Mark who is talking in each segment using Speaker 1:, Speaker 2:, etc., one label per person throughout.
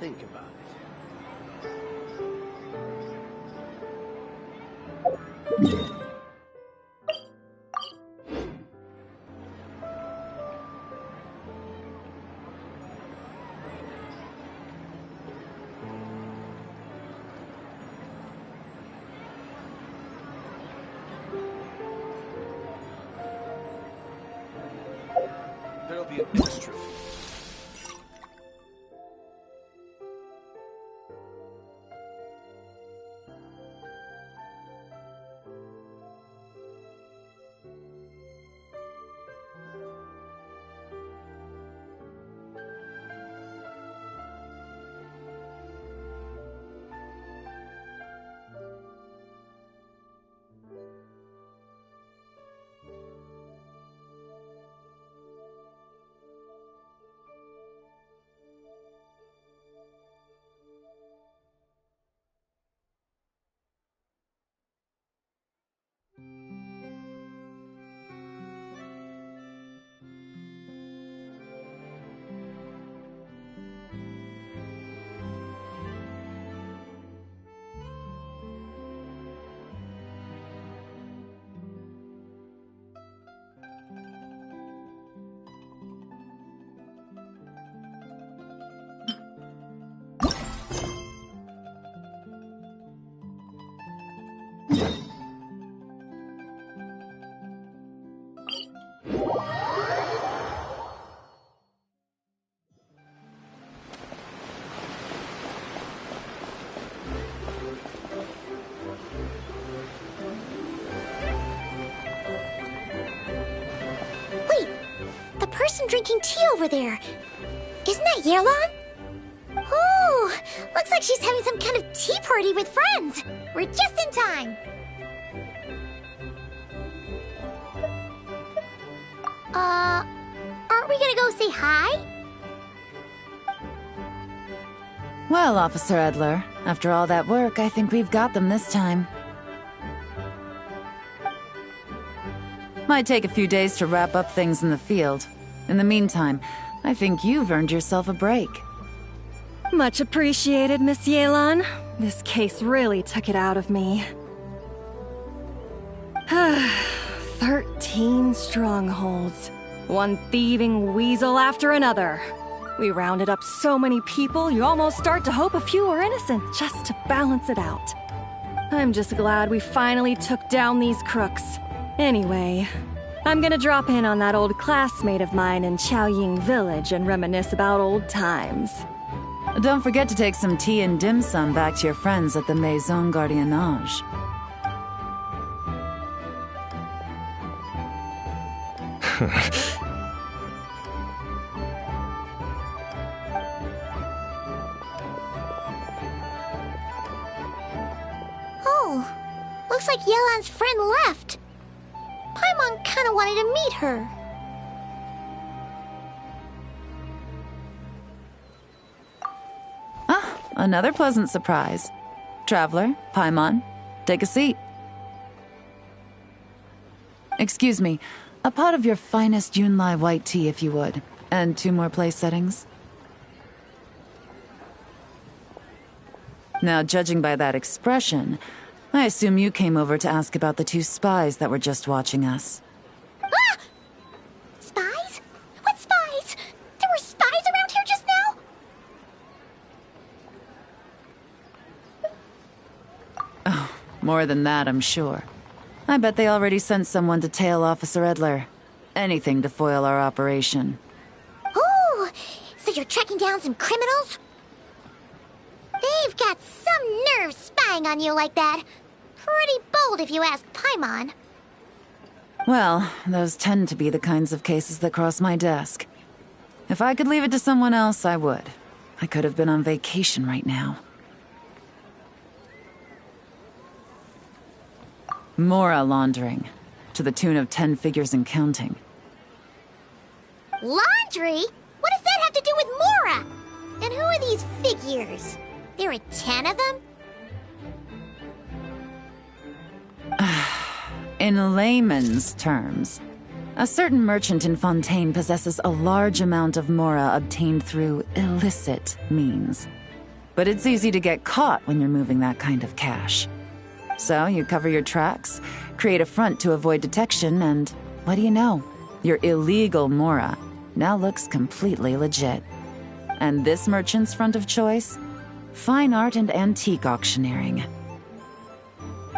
Speaker 1: think about it. There'll be an extra fee.
Speaker 2: Person drinking tea over there. Isn't that Yelan? Oh, looks like she's having some kind of tea party with friends. We're just in time. Aren't we gonna go say hi?
Speaker 3: Well, Officer Edler, after all that work, I think we've got them this time. Might take a few days to wrap up things in the field. In the meantime, I think you've earned yourself a break.
Speaker 4: Much appreciated, Miss Yelan. This case really took it out of me. 13 strongholds. One thieving weasel after another. We rounded up so many people, you almost start to hope a few were innocent, just to balance it out. I'm just glad we finally took down these crooks. Anyway, I'm gonna drop in on that old classmate of mine in Chaoying Village and reminisce about old times.
Speaker 3: Don't forget to take some tea and dim sum back to your friends at the Maison Gardiennage.
Speaker 2: Oh, looks like Yelan's friend left. Paimon kinda wanted to meet her.
Speaker 3: Ah, another pleasant surprise. Traveler, Paimon, take a seat. Excuse me, a pot of your finest Yunlai white tea if you would, and 2 more place settings. Now, judging by that expression, I assume you came over to ask about the 2 spies that were just watching us.
Speaker 2: Ah! Spies? What spies? There were spies around here just now?
Speaker 3: Oh, more than that, I'm sure. I bet they already sent someone to tail Officer Edler. Anything to foil our operation.
Speaker 2: Oh, so you're tracking down some criminals? They've got some nerve spying on you like that. Pretty bold if you ask Paimon.
Speaker 3: Well, those tend to be the kinds of cases that cross my desk. If I could leave it to someone else, I would. I could have been on vacation right now. Mora laundering, to the tune of 10 figures and counting.
Speaker 2: Laundry? What does that have to do with Mora? And who are these figures? There are 10 of them?
Speaker 3: In layman's terms, a certain merchant in Fontaine possesses a large amount of Mora obtained through illicit means. but it's easy to get caught when you're moving that kind of cash. So you cover your tracks, create a front to avoid detection, and what do you know? Your illegal Mora now looks completely legit. And this merchant's front of choice? Fine art and antique auctioneering.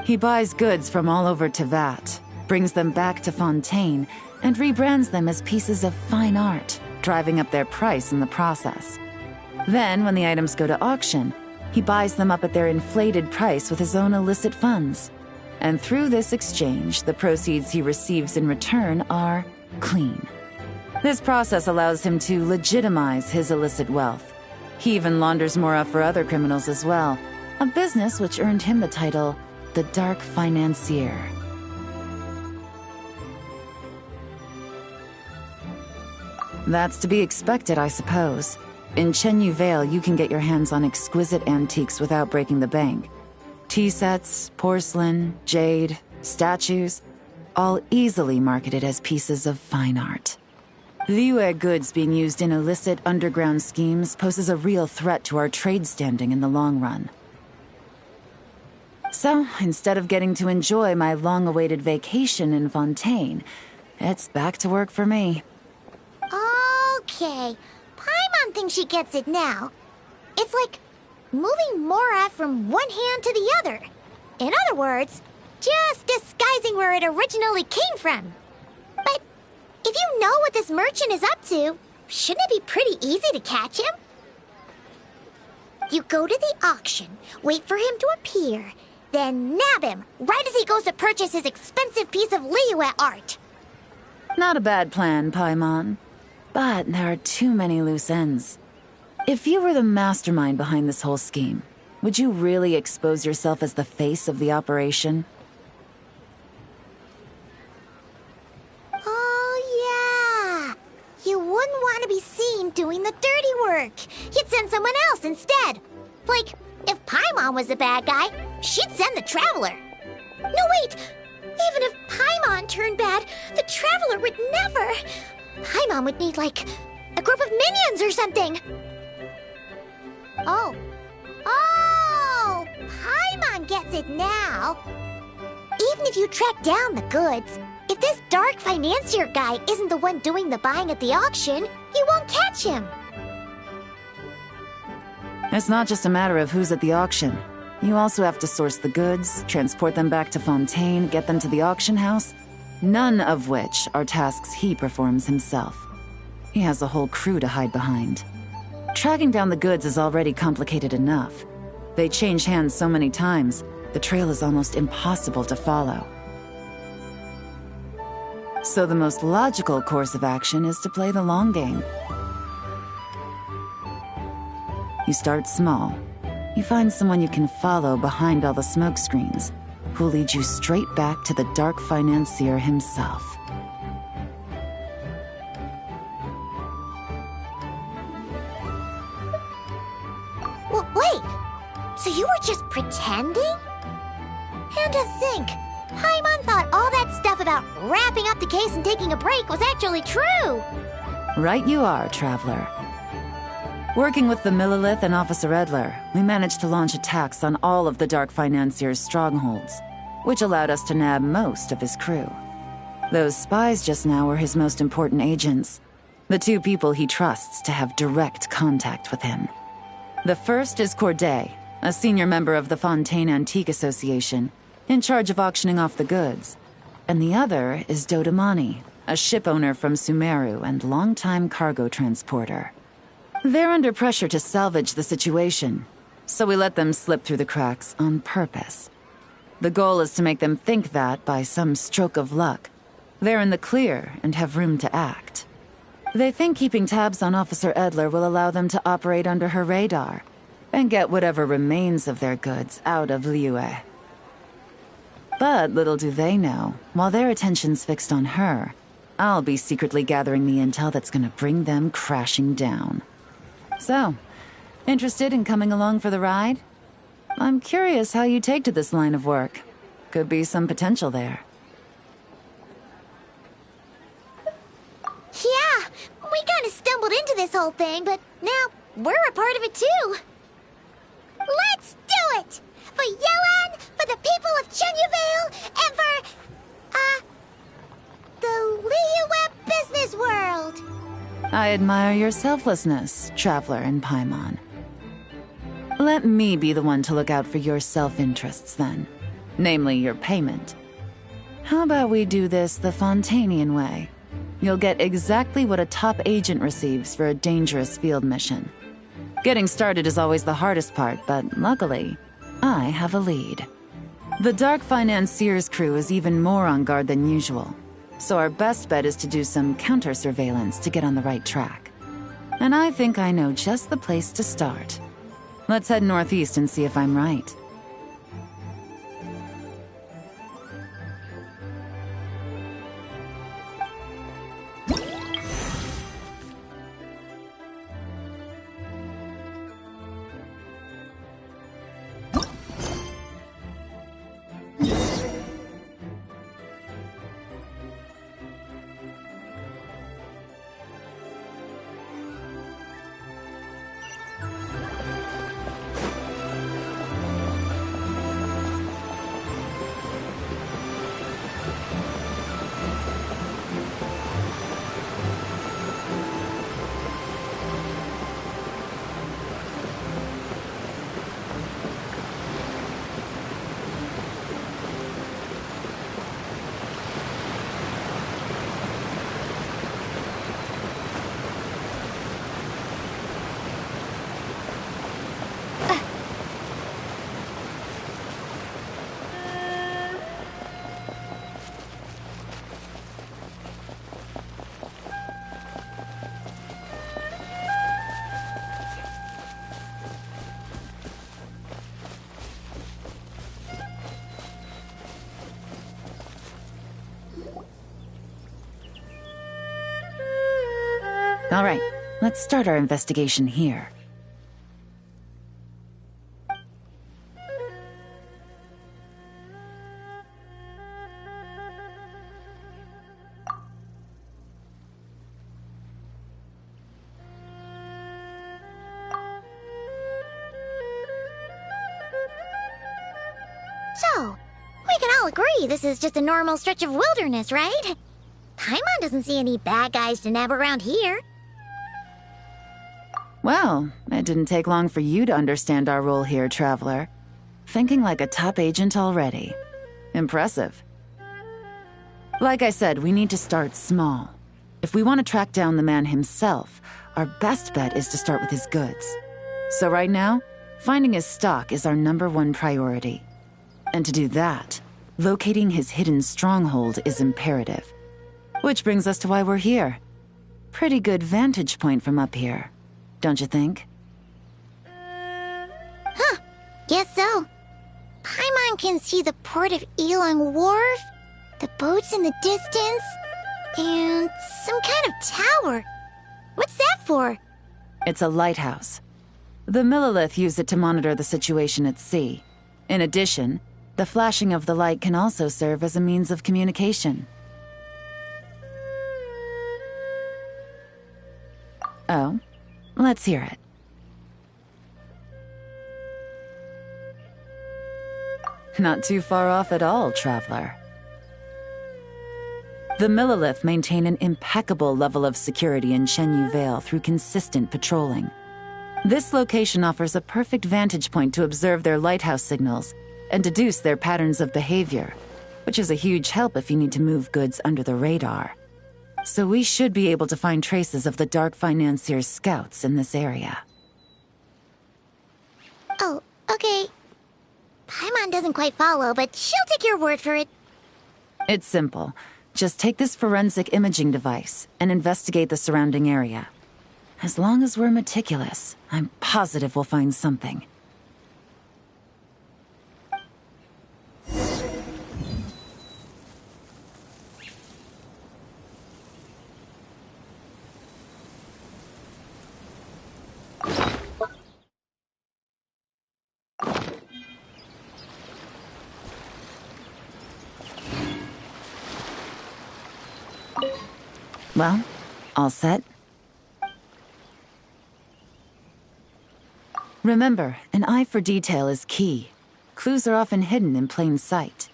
Speaker 3: He buys goods from all over Tevat, brings them back to Fontaine, and rebrands them as pieces of fine art, driving up their price in the process. Then, when the items go to auction, he buys them up at their inflated price with his own illicit funds. And through this exchange, the proceeds he receives in return are clean. This process allows him to legitimize his illicit wealth. He even launders Mora for other criminals as well, a business which earned him the title the Dark Financier. That's to be expected, I suppose. In Chenyu Vale, you can get your hands on exquisite antiques without breaking the bank. Tea sets, porcelain, jade, statues, all easily marketed as pieces of fine art. Liyue goods being used in illicit underground schemes poses a real threat to our trade standing in the long run. So, instead of getting to enjoy my long-awaited vacation in Fontaine, it's back to work for me.
Speaker 2: Okay, Paimon thinks she gets it now. It's like moving Mora from one hand to the other. In other words, just disguising where it originally came from. But if you know what this merchant is up to, shouldn't it be pretty easy to catch him? You go to the auction, wait for him to appear, then nab him right as he goes to purchase his expensive piece of Liyue art.
Speaker 3: Not a bad plan, Paimon. But there are too many loose ends. If you were the mastermind behind this whole scheme, would you really expose yourself as the face of the operation?
Speaker 2: Oh, yeah. You wouldn't want to be seen doing the dirty work. You'd send someone else instead. Like, if Paimon was the bad guy, she'd send the Traveler. No, wait! Even if Paimon turned bad, the Traveler would never... Paimon would need, like, a group of minions or something. Oh, Paimon gets it now. Even if you track down the goods, if this Dark Financier guy isn't the one doing the buying at the auction, you won't catch him.
Speaker 3: It's not just a matter of who's at the auction. You also have to source the goods, transport them back to Fontaine, get them to the auction house. None of which are tasks he performs himself. He has a whole crew to hide behind. Tracking down the goods is already complicated enough. They change hands so many times, the trail is almost impossible to follow. So the most logical course of action is to play the long game. You start small. You find someone you can follow behind all the smoke screens, who'll lead you straight back to the Dark Financier himself.
Speaker 2: Well, wait! So you were just pretending? And to think, Paimon thought all that stuff about wrapping up the case and taking a break was actually true!
Speaker 3: Right you are, Traveler. Working with the Millilith and Officer Edler, we managed to launch attacks on all of the Dark Financier's strongholds, which allowed us to nab most of his crew. Those spies just now were his most important agents, the two people he trusts to have direct contact with him. The first is Corday, a senior member of the Fontaine Antique Association, in charge of auctioning off the goods. And the other is Dodamani, a ship owner from Sumeru and longtime cargo transporter. They're under pressure to salvage the situation, so we let them slip through the cracks on purpose. The goal is to make them think that, by some stroke of luck, they're in the clear and have room to act. They think keeping tabs on Officer Edler will allow them to operate under her radar and get whatever remains of their goods out of Liyue. But little do they know, while their attention's fixed on her, I'll be secretly gathering the intel that's gonna bring them crashing down. So, interested in coming along for the ride? I'm curious how you take to this line of work. Could be some potential there.
Speaker 2: Yeah, we kinda stumbled into this whole thing, but now we're a part of it too. Yelan, for the people of Chenyuvale, and for, the Liyue business world.
Speaker 3: I admire your selflessness, Traveler in Paimon. Let me be the one to look out for your self-interests, then. Namely, your payment. How about we do this the Fontanian way? You'll get exactly what a top agent receives for a dangerous field mission. Getting started is always the hardest part, but luckily, I have a lead. The Dark Financier's crew is even more on guard than usual, so our best bet is to do some counter-surveillance to get on the right track. And I think I know just the place to start. Let's head northeast and see if I'm right. All right, let's start our investigation here.
Speaker 2: So, we can all agree this is just a normal stretch of wilderness, right? Paimon doesn't see any bad guys to nab around here.
Speaker 3: Well, it didn't take long for you to understand our role here, Traveler. Thinking like a top agent already. Impressive. Like I said, we need to start small. If we want to track down the man himself, our best bet is to start with his goods. So right now, finding his stock is our #1 priority. And to do that, locating his hidden stronghold is imperative. Which brings us to why we're here. Pretty good vantage point from up here, don't you think?
Speaker 2: Huh, guess so. Paimon can see the port of Elong Wharf, the boats in the distance, and some kind of tower. What's that for?
Speaker 3: It's a lighthouse. The Millilith use it to monitor the situation at sea. In addition, the flashing of the light can also serve as a means of communication. Oh, let's hear it. Not too far off at all, Traveler. The Millilith maintain an impeccable level of security in Chenyuvale through consistent patrolling. This location offers a perfect vantage point to observe their lighthouse signals and deduce their patterns of behavior, which is a huge help if you need to move goods under the radar. So we should be able to find traces of the Dark Financier's scouts in this area.
Speaker 2: Oh, okay. Paimon doesn't quite follow, but she'll take your word for it.
Speaker 3: It's simple. Just take this forensic imaging device and investigate the surrounding area. As long as we're meticulous, I'm positive we'll find something. Well, all set? Remember, an eye for detail is key. clues are often hidden in plain sight.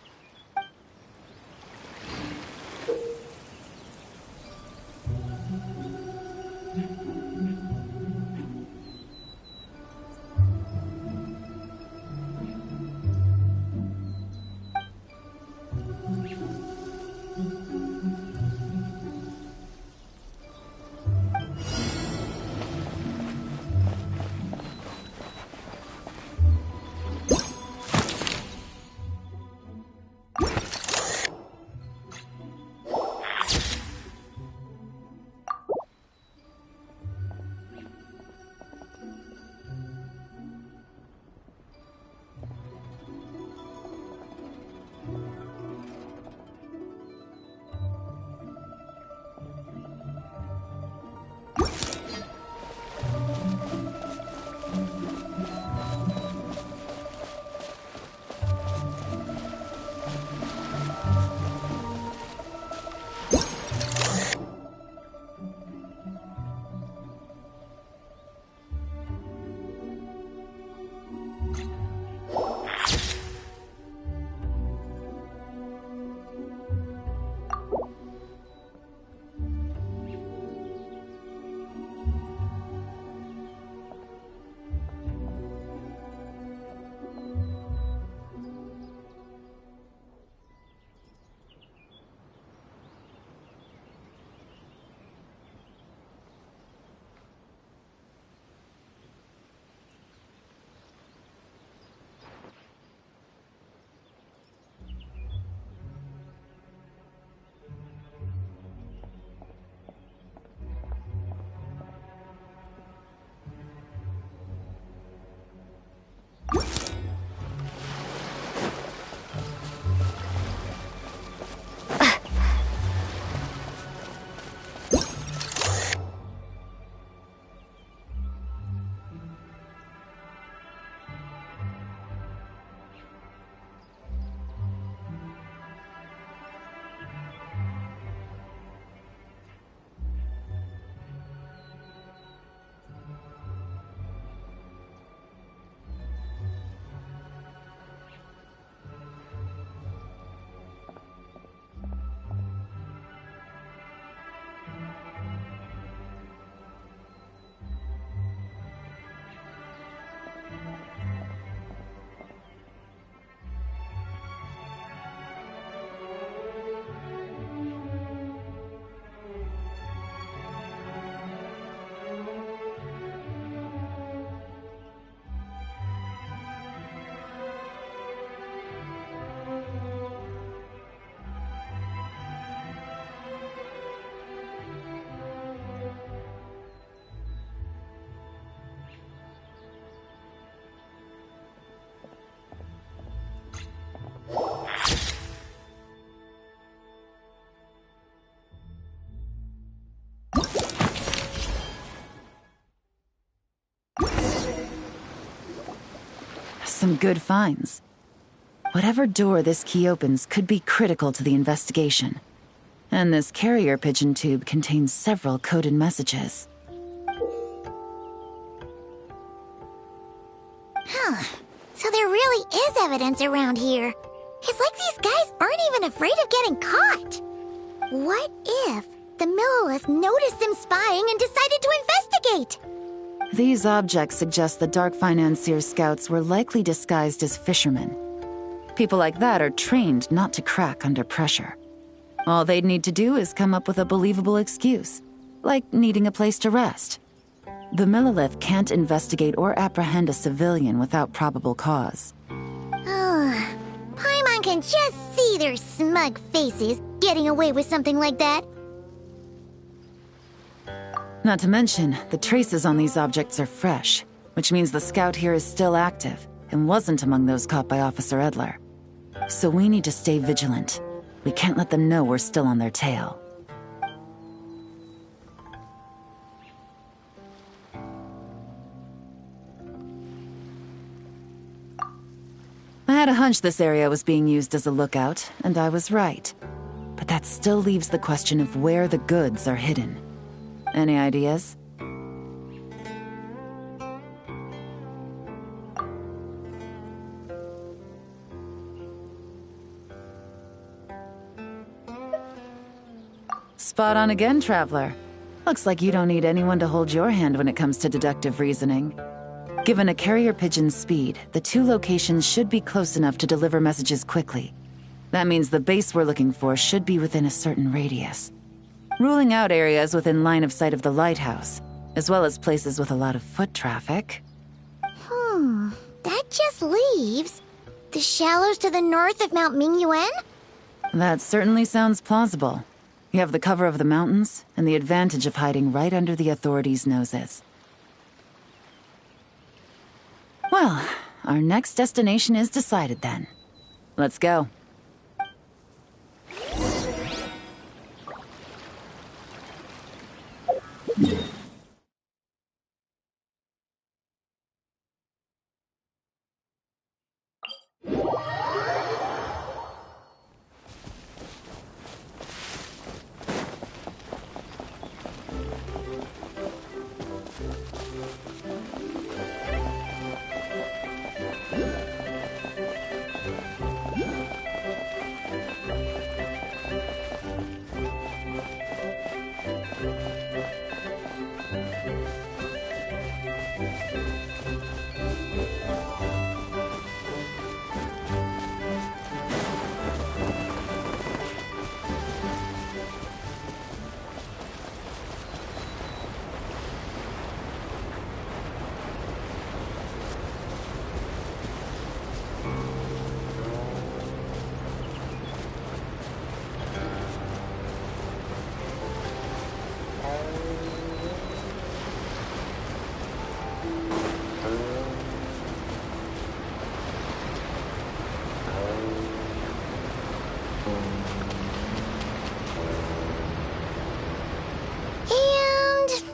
Speaker 3: Some good finds. Whatever door this key opens could be critical to the investigation. And this carrier pigeon tube contains several coded messages.
Speaker 2: Huh. So there really is evidence around here. It's like these guys aren't even afraid of getting caught. What if the Millilith noticed them spying and decided to investigate?
Speaker 3: These objects suggest the Dark Financier scouts were likely disguised as fishermen. People like that are trained not to crack under pressure. All they'd need to do is come up with a believable excuse, like needing a place to rest. The Millilith can't investigate or apprehend a civilian without probable cause.
Speaker 2: Paimon can just see their smug faces getting away with something like that.
Speaker 3: Not to mention, the traces on these objects are fresh, which means the scout here is still active and wasn't among those caught by Officer Edler. So we need to stay vigilant. We can't let them know we're still on their tail. I had a hunch this area was being used as a lookout, and I was right. But that still leaves the question of where the goods are hidden. Any ideas? Spot on again, Traveler. Looks like you don't need anyone to hold your hand when it comes to deductive reasoning. Given a carrier pigeon's speed, the two locations should be close enough to deliver messages quickly. That means the base we're looking for should be within a certain radius. Ruling out areas within line of sight of the lighthouse, as well as places with a lot of foot traffic.
Speaker 2: That just leaves the shallows to the north of Mount Mingyuan?
Speaker 3: That certainly sounds plausible. You have the cover of the mountains, and the advantage of hiding right under the authorities' noses. Well, our next destination is decided then. Let's go.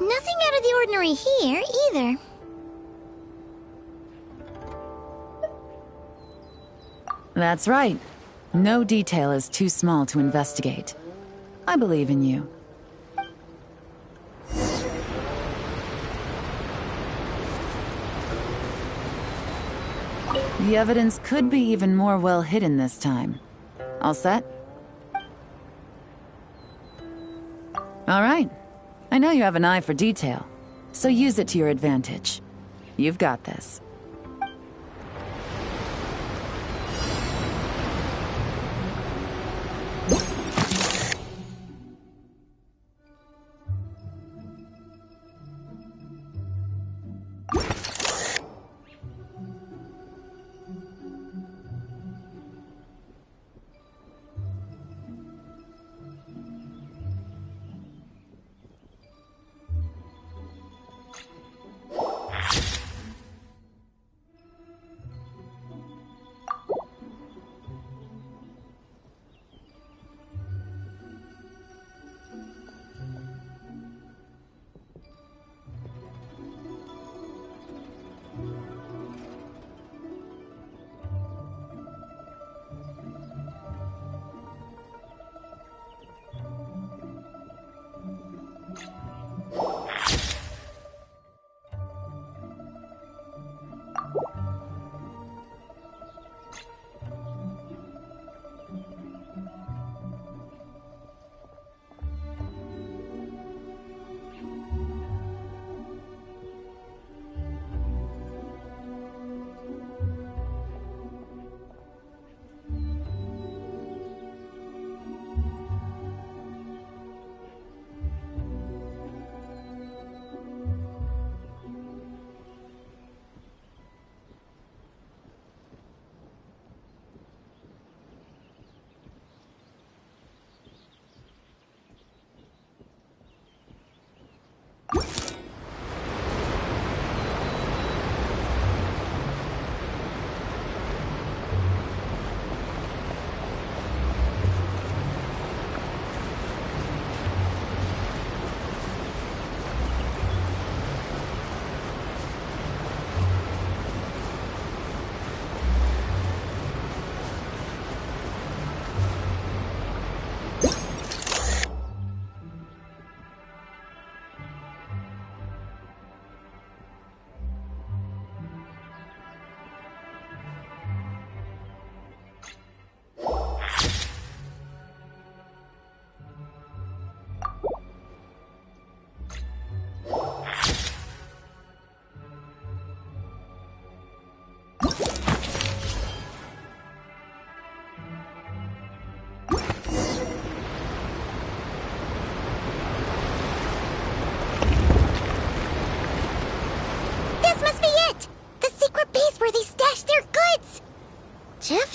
Speaker 2: Nothing out of the ordinary here, either.
Speaker 3: That's right. No detail is too small to investigate. I believe in you. The evidence could be even more well hidden this time. All set? All right. I know you have an eye for detail, so use it to your advantage. You've got this.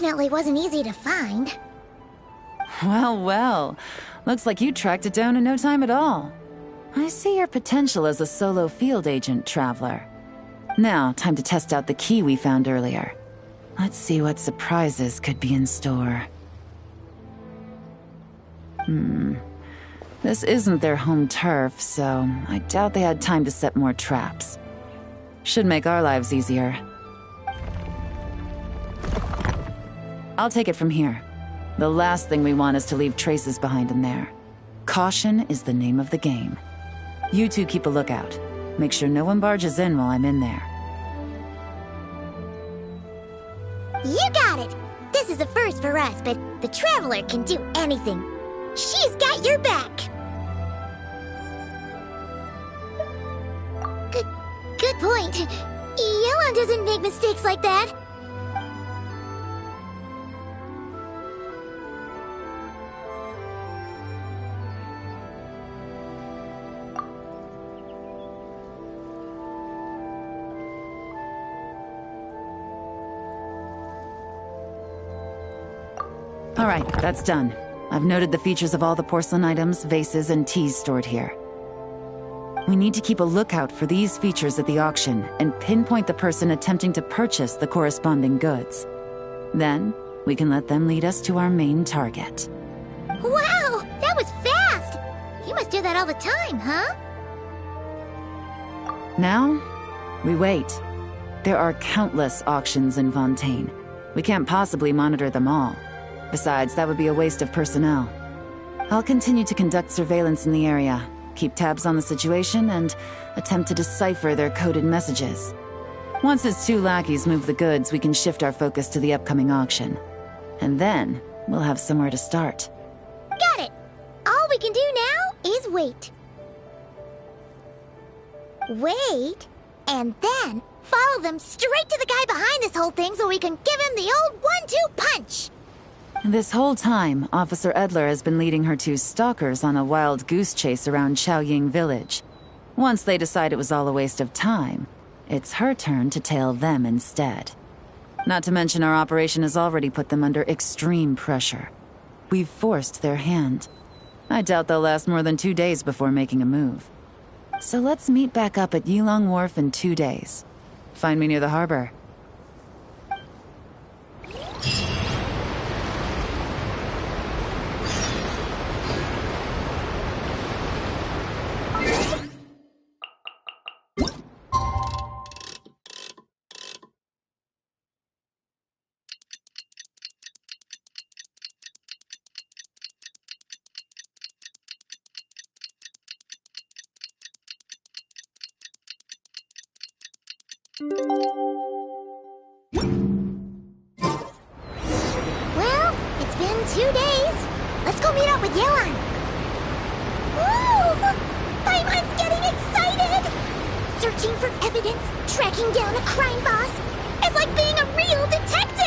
Speaker 2: definitely wasn't easy to find.
Speaker 3: Well, well. Looks like you tracked it down in no time at all. I see your potential as a solo field agent, Traveler. Now, time to test out the key we found earlier. Let's see what surprises could be in store. This isn't their home turf, so I doubt they had time to set more traps. Should make our lives easier. I'll take it from here. The last thing we want is to leave traces behind in there. Caution is the name of the game. You two keep a lookout. Make sure no one barges in while I'm in there.
Speaker 2: You got it! This is a first for us, but the Traveler can do anything. She's got your back! Good point. Yelan doesn't make mistakes like that.
Speaker 3: All right, that's done. I've noted the features of all the porcelain items, vases, and teas stored here. We need to keep a lookout for these features at the auction and pinpoint the person attempting to purchase the corresponding goods. Then, we can let them lead us to our main target.
Speaker 2: Wow, that was fast! You must do that all the time, huh?
Speaker 3: Now, we wait. There are countless auctions in Fontaine. We can't possibly monitor them all. Besides, that would be a waste of personnel. I'll continue to conduct surveillance in the area, keep tabs on the situation, and attempt to decipher their coded messages. Once his two lackeys move the goods, we can shift our focus to the upcoming auction. And then, we'll have somewhere to start.
Speaker 2: Got it! All we can do now is wait. Wait, and then follow them straight to the guy behind this whole thing so we can give him the old 1-2 punch!
Speaker 3: This whole time, Officer Edler has been leading her two stalkers on a wild goose chase around Chaoying Village. Once they decide it was all a waste of time, it's her turn to tail them instead. Not to mention our operation has already put them under extreme pressure. We've forced their hand. I doubt they'll last more than 2 days before making a move. So let's meet back up at Yilong Wharf in 2 days. Find me near the harbor.
Speaker 2: Well, it's been 2 days. Let's go meet up with Yelan. Woo! Paimon's getting excited! Searching for evidence, tracking down a crime boss. It's like being a real detective!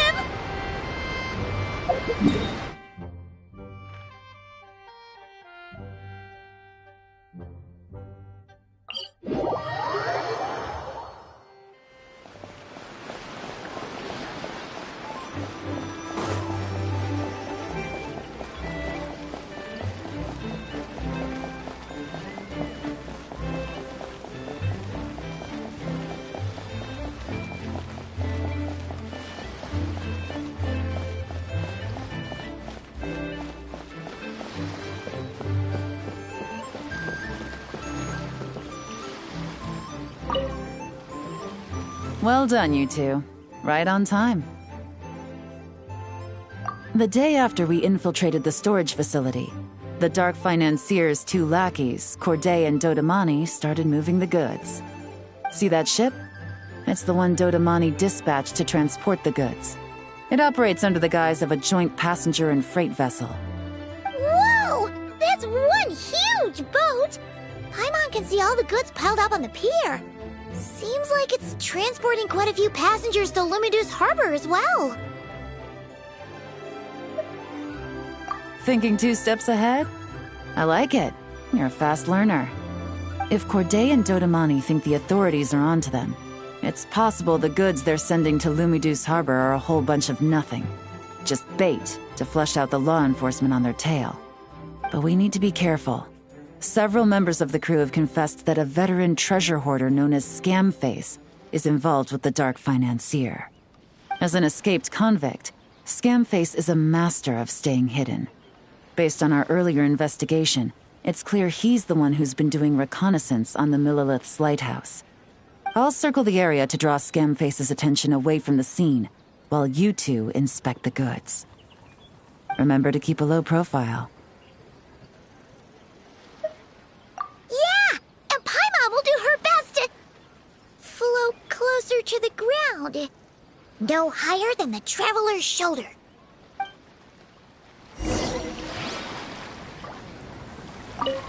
Speaker 3: Well done, you two. Right on time. The day after we infiltrated the storage facility, the Dark Financier's two lackeys, Corday and Dodamani, started moving the goods. See that ship? It's the one Dodamani dispatched to transport the goods. It operates under the guise of a joint passenger and freight vessel.
Speaker 2: Whoa! That's one huge boat! Paimon can see all the goods piled up on the pier. Seems like it's transporting quite a few passengers to Lumidus Harbor as well.
Speaker 3: Thinking 2 steps ahead? I like it. You're a fast learner. If Corday and Dodamani think the authorities are onto them, it's possible the goods they're sending to Lumidus Harbor are a whole bunch of nothing. just bait to flush out the law enforcement on their tail. But we need to be careful. Several members of the crew have confessed that a veteran treasure hoarder known as Scamface is involved with the dark financier. As an escaped convict, Scamface is a master of staying hidden. Based on our earlier investigation, it's clear he's the one who's been doing reconnaissance on the Millilith's lighthouse. I'll circle the area to draw Scamface's attention away from the scene, while you two inspect the goods. Remember to keep a low profile.
Speaker 2: Yeah! And Paimon will do her best to float closer to the ground. No higher than the traveler's shoulder.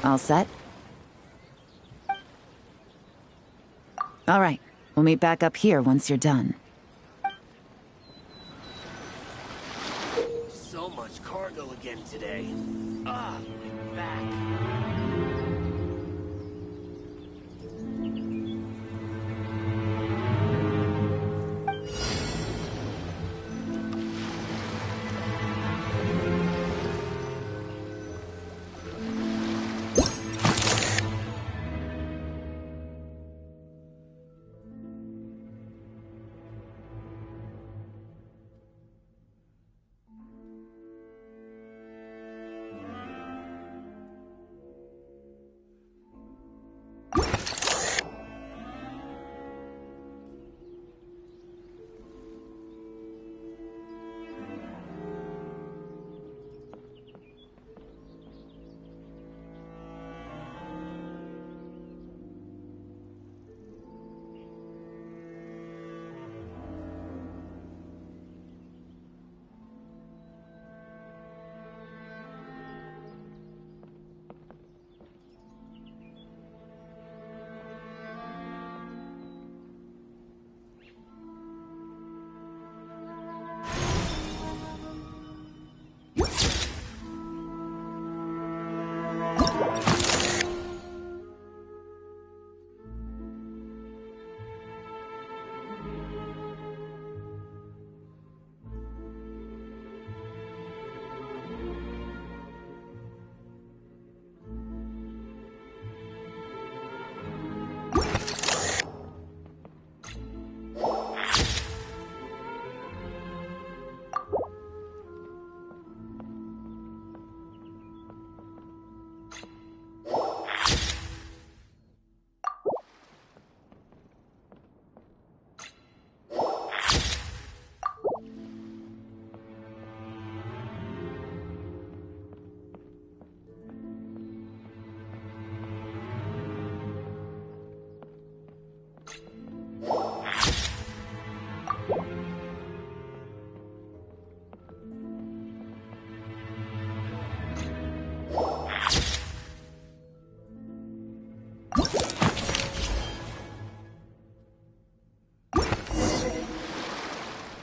Speaker 3: All set? All right, we'll meet back up here once you're done.
Speaker 1: So much cargo again today. Ah, my back.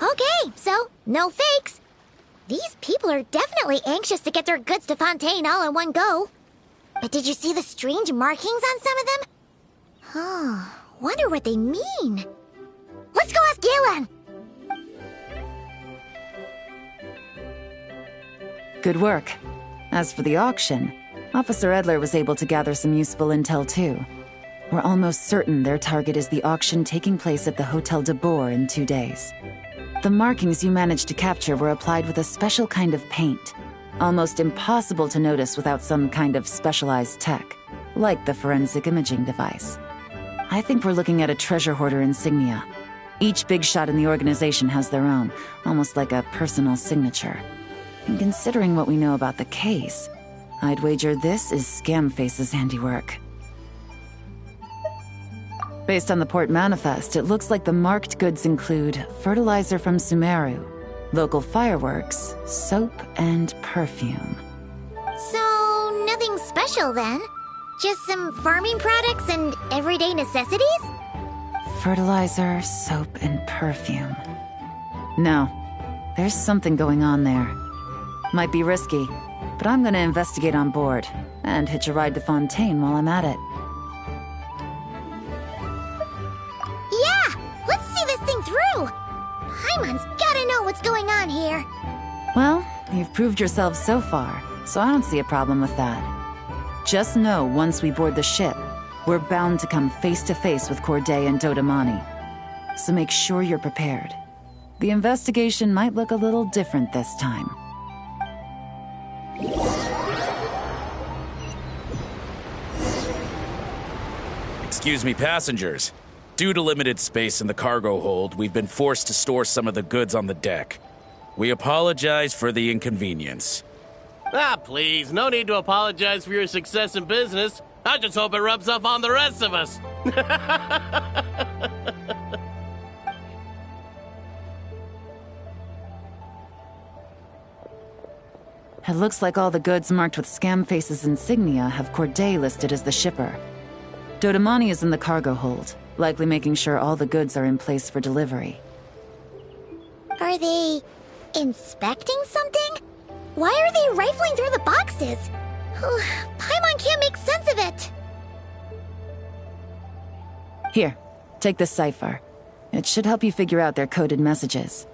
Speaker 2: Okay, so no fakes. These people are definitely anxious to get their goods to Fontaine all in one go. But did you see the strange markings on some of them? Huh, wonder what they mean. Let's go ask Galen!
Speaker 3: Good work. As for the auction, Officer Edler was able to gather some useful intel too. We're almost certain their target is the auction taking place at the Hotel de Boer in 2 days. The markings you managed to capture were applied with a special kind of paint, almost impossible to notice without some kind of specialized tech, like the forensic imaging device. I think we're looking at a treasure hoarder insignia. Each big shot in the organization has their own, almost like a personal signature. And considering what we know about the case, I'd wager this is Scamface's handiwork. Based on the port manifest, it looks like the marked goods include fertilizer from Sumeru, local fireworks, soap, and perfume.
Speaker 2: So, nothing special then? Just some farming products and everyday necessities?
Speaker 3: Fertilizer, soap, and perfume. No, there's something going on there. Might be risky, but I'm gonna investigate on board, and hitch a ride to Fontaine while I'm at it.
Speaker 2: Yeah! Let's see this thing through! Paimon's gotta know what's going on here.
Speaker 3: Well, you've proved yourselves so far, so I don't see a problem with that. Just know once we board the ship, we're bound to come face to face with Corday and Dodamani. So make sure you're prepared. The investigation might look a little different this time.
Speaker 5: Excuse me, passengers. Due to limited space in the cargo hold, we've been forced to store some of the goods on the deck. We apologize for the inconvenience.
Speaker 1: Ah, please, no need to apologize for your success in business. I just hope it rubs off on the rest of us.
Speaker 3: It looks like all the goods marked with Scamface's insignia have Corday listed as the shipper. Dodamani is in the cargo hold, likely making sure all the goods are in place for delivery.
Speaker 2: Are they inspecting something? Why are they rifling through the boxes? Paimon can't make sense of it.
Speaker 3: Here, take this cipher. It should help you figure out their coded messages.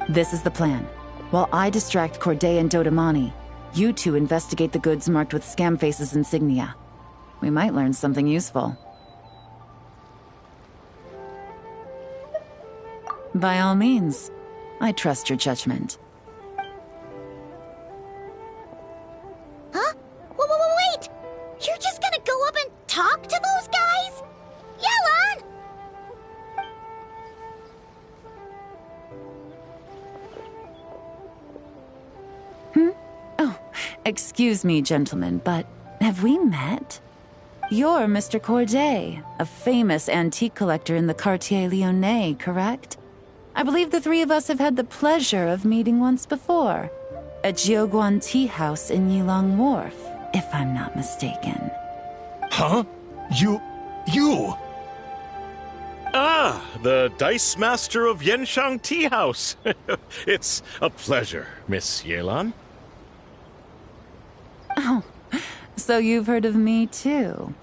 Speaker 3: This is the plan. While I distract Corday and Dodamani, you two investigate the goods marked with Scamface's insignia. We might learn something useful. By all means, I trust your judgment.
Speaker 2: Huh? Wait! You're just gonna go up and talk to those guys? Yelan!
Speaker 3: Oh, excuse me, gentlemen, but have we met? You're Mr. Corday, a famous antique collector in the Quartier Lyonnais, correct? I believe the three of us have had the pleasure of meeting once before. At Jiuguan Tea House in Yilong Wharf, if I'm not mistaken.
Speaker 6: Huh? You...
Speaker 7: Ah, the Dice Master of Yenshang Tea House. It's a pleasure, Miss Yelan.
Speaker 3: Oh, so you've heard of me too?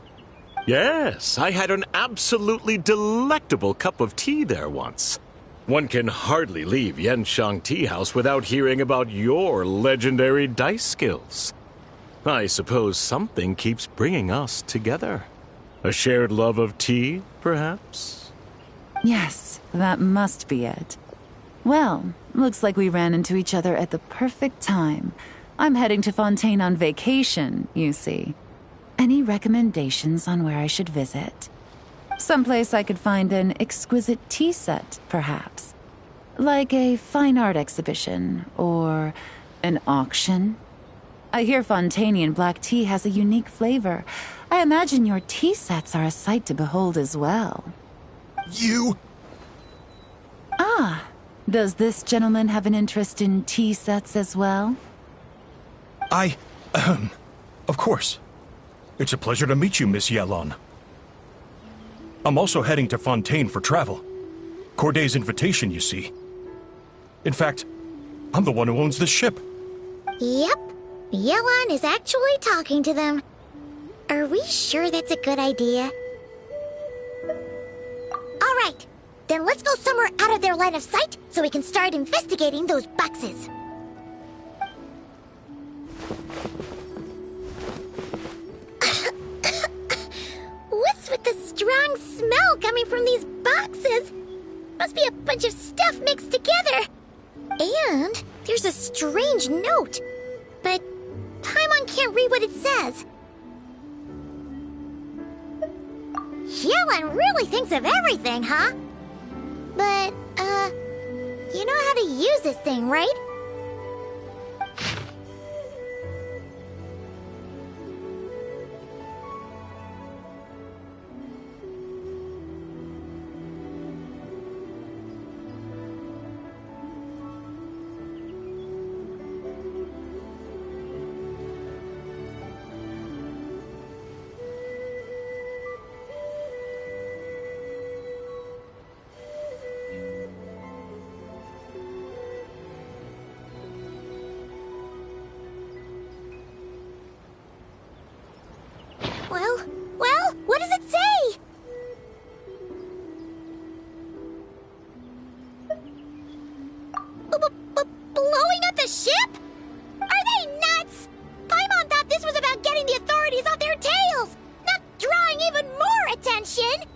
Speaker 7: Yes, I had an absolutely delectable cup of tea there once. One can hardly leave Yenshang Tea House without hearing about your legendary dice skills. I suppose something keeps bringing us together. A shared love of tea, perhaps?
Speaker 3: Yes, that must be it. Well, looks like we ran into each other at the perfect time. I'm heading to Fontaine on vacation, you see. Any recommendations on where I should visit? Someplace I could find an exquisite tea set, perhaps. Like a fine art exhibition, or an auction. I hear Fontainian black tea has a unique flavor. I imagine your tea sets are a sight to behold as well.
Speaker 6: You...
Speaker 3: Ah, does this gentleman have an interest in tea sets as well?
Speaker 6: Of course. It's a pleasure to meet you, Miss Yelan. I'm also heading to Fontaine for travel. Corday's invitation, you see. In fact, I'm the one who owns this ship.
Speaker 2: Yep. Yelan is actually talking to them. Are we sure that's a good idea? All right. Then let's go somewhere out of their line of sight so we can start investigating those boxes. What's with the strong smell coming from these boxes? Must be a bunch of stuff mixed together. And there's a strange note. But Paimon can't read what it says. Yelan really thinks of everything, huh? But, you know how to use this thing, right? attention!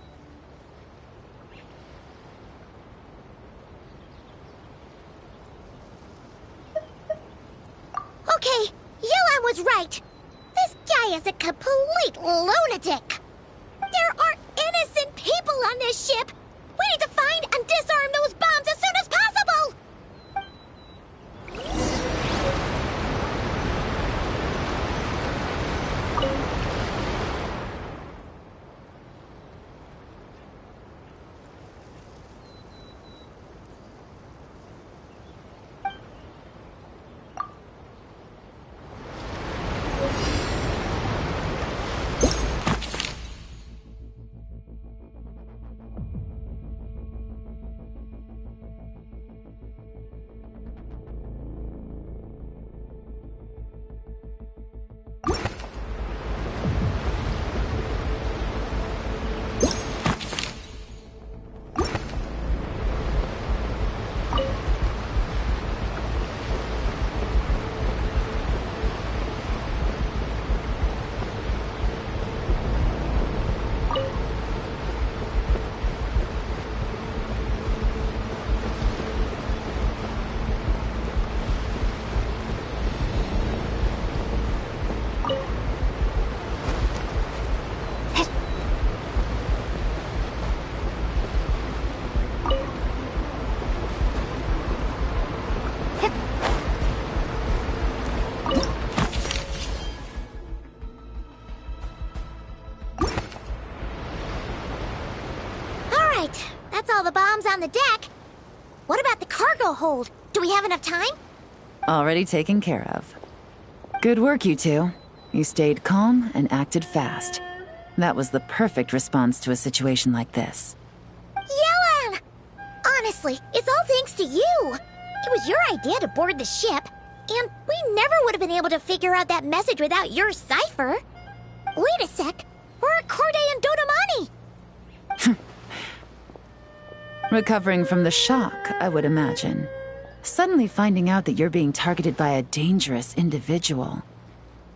Speaker 2: Okay, Yelan was right. This guy is a complete lunatic. There are innocent people on this ship. We need to find and disarm those bombs as soon as possible! That's all the bombs on the deck. What about the cargo hold? Do we have enough time?
Speaker 3: Already taken care of. Good work, you two. You stayed calm and acted fast. That was the perfect response to a situation like this.
Speaker 2: Yelan! Honestly, it's all thanks to you. It was your idea to board the ship, and we never would have been able to figure out that message without your cipher. Wait a sec. Where are Corday and Dodamani?
Speaker 3: Recovering from the shock, I would imagine. Suddenly finding out that you're being targeted by a dangerous individual.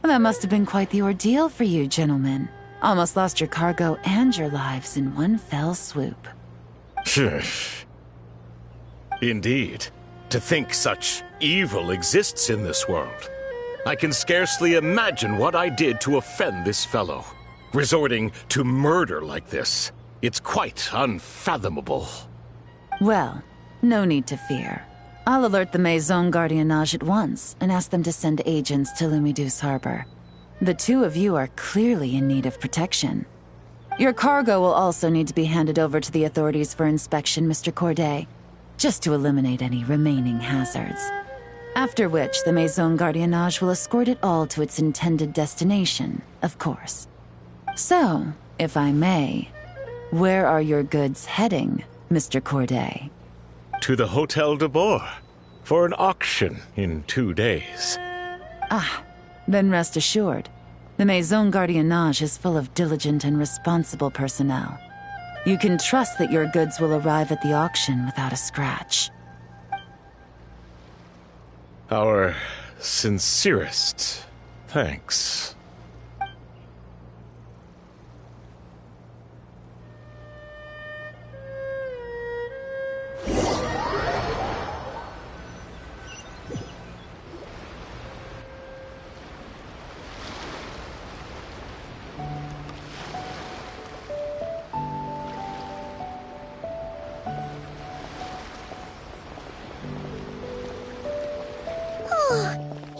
Speaker 3: That must have been quite the ordeal for you, gentlemen. Almost lost your cargo and your lives in one fell swoop.
Speaker 7: Indeed. To think such evil exists in this world. I can scarcely imagine what I did to offend this fellow. Resorting to murder like this. It's quite unfathomable.
Speaker 3: Well, no need to fear. I'll alert the Maison Gardiennage at once and ask them to send agents to Lumidus Harbor. The two of you are clearly in need of protection. Your cargo will also need to be handed over to the authorities for inspection, Mr. Corday, just to eliminate any remaining hazards. After which, the Maison Gardiennage will escort it all to its intended destination, of course. So, if I may, where are your goods heading, Mr. Corday?
Speaker 7: To the Hotel de Boer for an auction in 2 days.
Speaker 3: Ah, then rest assured. The Maison Gardiennage is full of diligent and responsible personnel. You can trust that your goods will arrive at the auction without a scratch.
Speaker 7: Our sincerest thanks.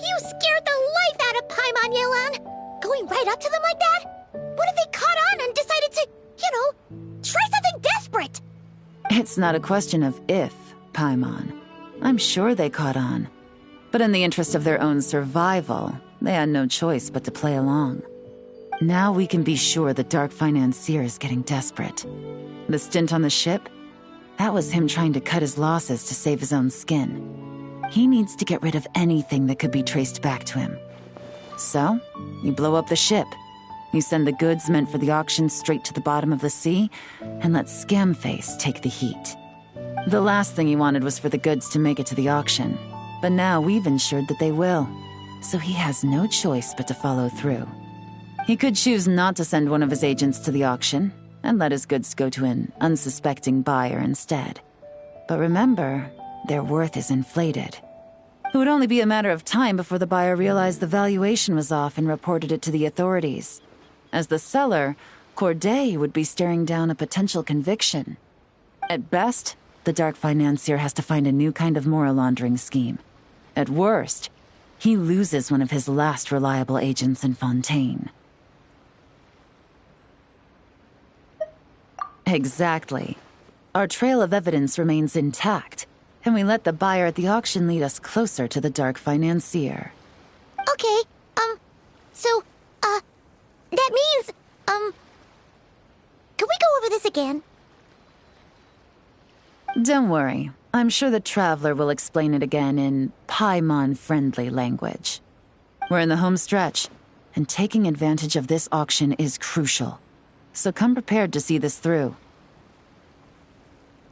Speaker 2: You scared the life out of Paimon, Yelan! Going right up to them like that? What if they caught on and decided to, try something desperate?
Speaker 3: It's not a question of if, Paimon. I'm sure they caught on. But in the interest of their own survival, they had no choice but to play along. Now we can be sure the Dark Financier is getting desperate. The stint on the ship? That was him trying to cut his losses to save his own skin. He needs to get rid of anything that could be traced back to him. So, you blow up the ship. You send the goods meant for the auction straight to the bottom of the sea, and let Scamface take the heat. The last thing he wanted was for the goods to make it to the auction, but now we've ensured that they will, so he has no choice but to follow through. He could choose not to send one of his agents to the auction, and let his goods go to an unsuspecting buyer instead. But remember, their worth is inflated. It would only be a matter of time before the buyer realized the valuation was off and reported it to the authorities. As the seller, Corday would be staring down a potential conviction. At best, the dark financier has to find a new kind of moral laundering scheme. At worst, he loses one of his last reliable agents in Fontaine. Exactly. Our trail of evidence remains intact, and we let the buyer at the auction lead us closer to the dark financier.
Speaker 2: Okay, that means, can we go over this again?
Speaker 3: Don't worry. I'm sure the Traveler will explain it again in Paimon-friendly language. We're in the home stretch, and taking advantage of this auction is crucial. So come prepared to see this through.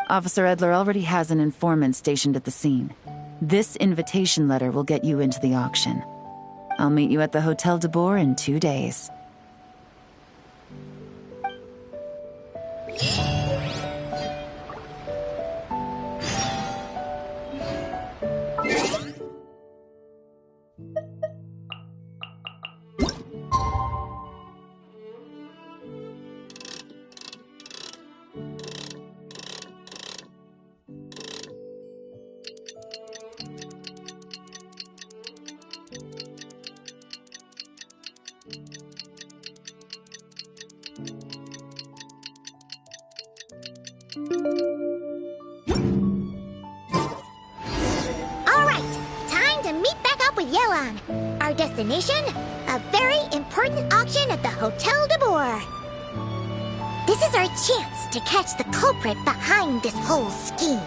Speaker 3: Officer Edler already has an informant stationed at the scene. This invitation letter will get you into the auction. I'll meet you at the Hotel de Boer in 2 days.
Speaker 2: Our destination? A very important auction at the Hotel de Boer. This is our chance to catch the culprit behind this whole scheme.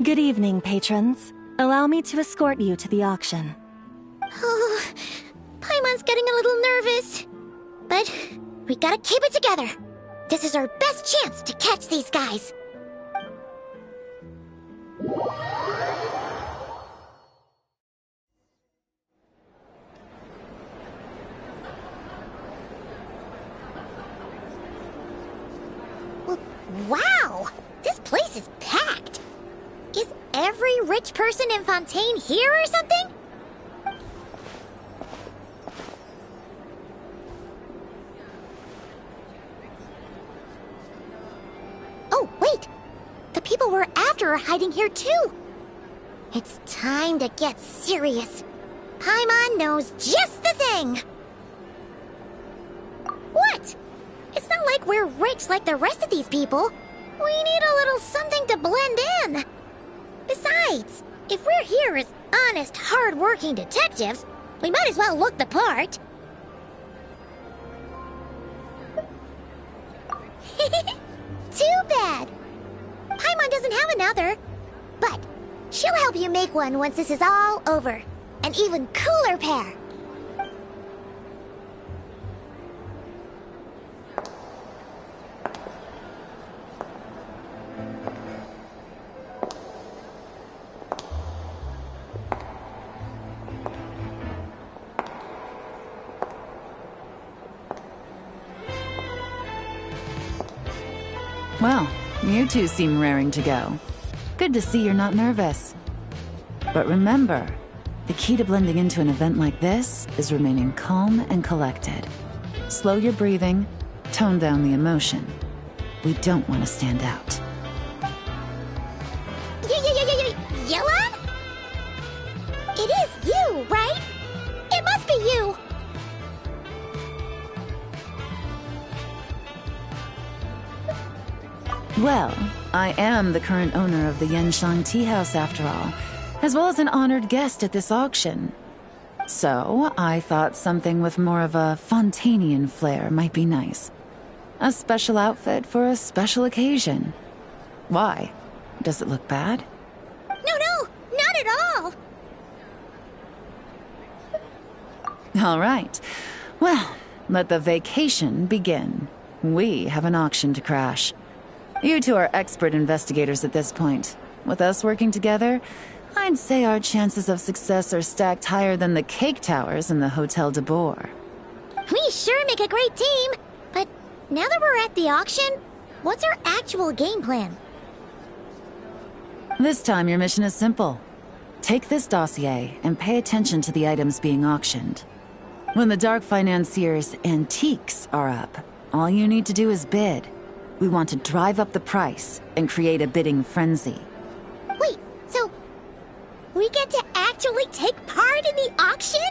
Speaker 4: Good evening, patrons. Allow me to escort you to the auction.
Speaker 2: Oh, Paimon's getting a little nervous. But we gotta keep it together. This is our best chance to catch these guys. Wow! This place is packed. Is every rich person in Fontaine here or something? Oh, wait! The people we're after are hiding here too! It's time to get serious. Paimon knows just the thing! What? It's not like we're rich like the rest of these people. We need a little something to blend in. Besides, if we're here as honest, hard-working detectives, we might as well look the part. Too bad. Paimon doesn't have another. But she'll help you make one once this is all over. An even cooler pair.
Speaker 3: Well, you two seem raring to go. Good to see you're not nervous. But remember, the key to blending into an event like this is remaining calm and collected. Slow your breathing, tone down the emotion. We don't want to stand out.
Speaker 2: Yelan? It is you, right? It must be you.
Speaker 3: Well, I am the current owner of the Genshin Tea House after all, as well as an honored guest at this auction. So, I thought something with more of a Fontainian flair might be nice. A special outfit for a special occasion. Why? Does it look bad?
Speaker 2: No, not at all.
Speaker 3: All right. Well, let the vacation begin. We have an auction to crash. You two are expert investigators at this point. With us working together, I'd say our chances of success are stacked higher than the cake towers in the Hotel de Boer.
Speaker 2: We sure make a great team. But now that we're at the auction, what's our actual game plan?
Speaker 3: This time your mission is simple. Take this dossier and pay attention to the items being auctioned. When the Dark Financier's antiques are up, all you need to do is bid. We want to drive up the price and create a bidding frenzy.
Speaker 2: Wait, so we get to actually take part in the auction?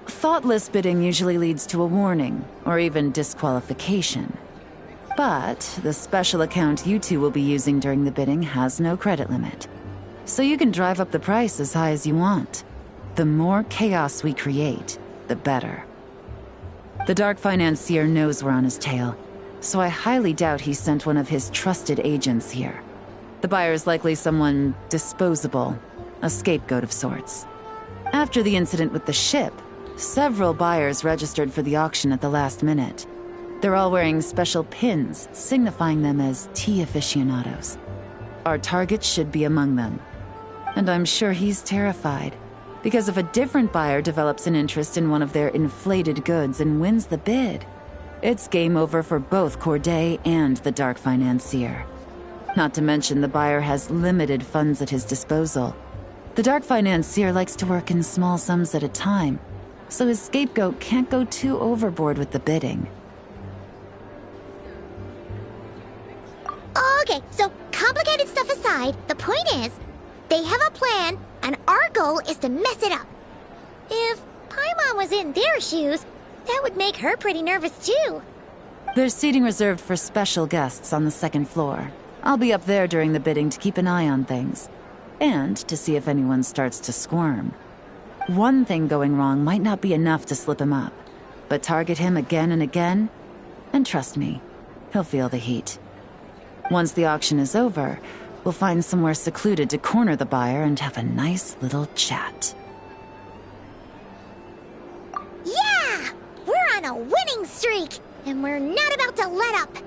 Speaker 3: Thoughtless bidding usually leads to a warning, or even disqualification. But the special account you two will be using during the bidding has no credit limit. So you can drive up the price as high as you want. The more chaos we create, the better. The Dark Financier knows we're on his tail, so I highly doubt he sent one of his trusted agents here. The buyer's likely someone disposable, a scapegoat of sorts. After the incident with the ship, several buyers registered for the auction at the last minute. They're all wearing special pins, signifying them as tea aficionados. Our target should be among them. And I'm sure he's terrified, because if a different buyer develops an interest in one of their inflated goods and wins the bid, it's game over for both Corday and the Dark Financier. Not to mention the buyer has limited funds at his disposal. The Dark Financier likes to work in small sums at a time, so his scapegoat can't go too overboard with the bidding.
Speaker 2: Okay, so complicated stuff aside, the point is, they have a plan, and our goal is to mess it up. If Paimon was in their shoes, that would make her pretty nervous too.
Speaker 3: There's seating reserved for special guests on the second floor. I'll be up there during the bidding to keep an eye on things, and to see if anyone starts to squirm. One thing going wrong might not be enough to slip him up, but target him again and again, and trust me, he'll feel the heat. Once the auction is over, we'll find somewhere secluded to corner the buyer and have a nice little chat.
Speaker 2: Yeah! We're on a winning streak, and we're not about to let up.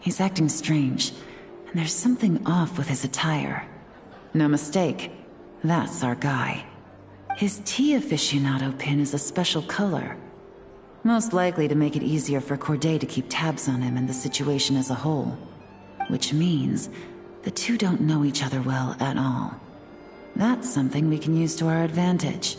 Speaker 3: He's acting strange, and there's something off with his attire. No mistake, that's our guy. His tea aficionado pin is a special color. Most likely to make it easier for Corday to keep tabs on him and the situation as a whole. Which means the two don't know each other well at all. That's something we can use to our advantage.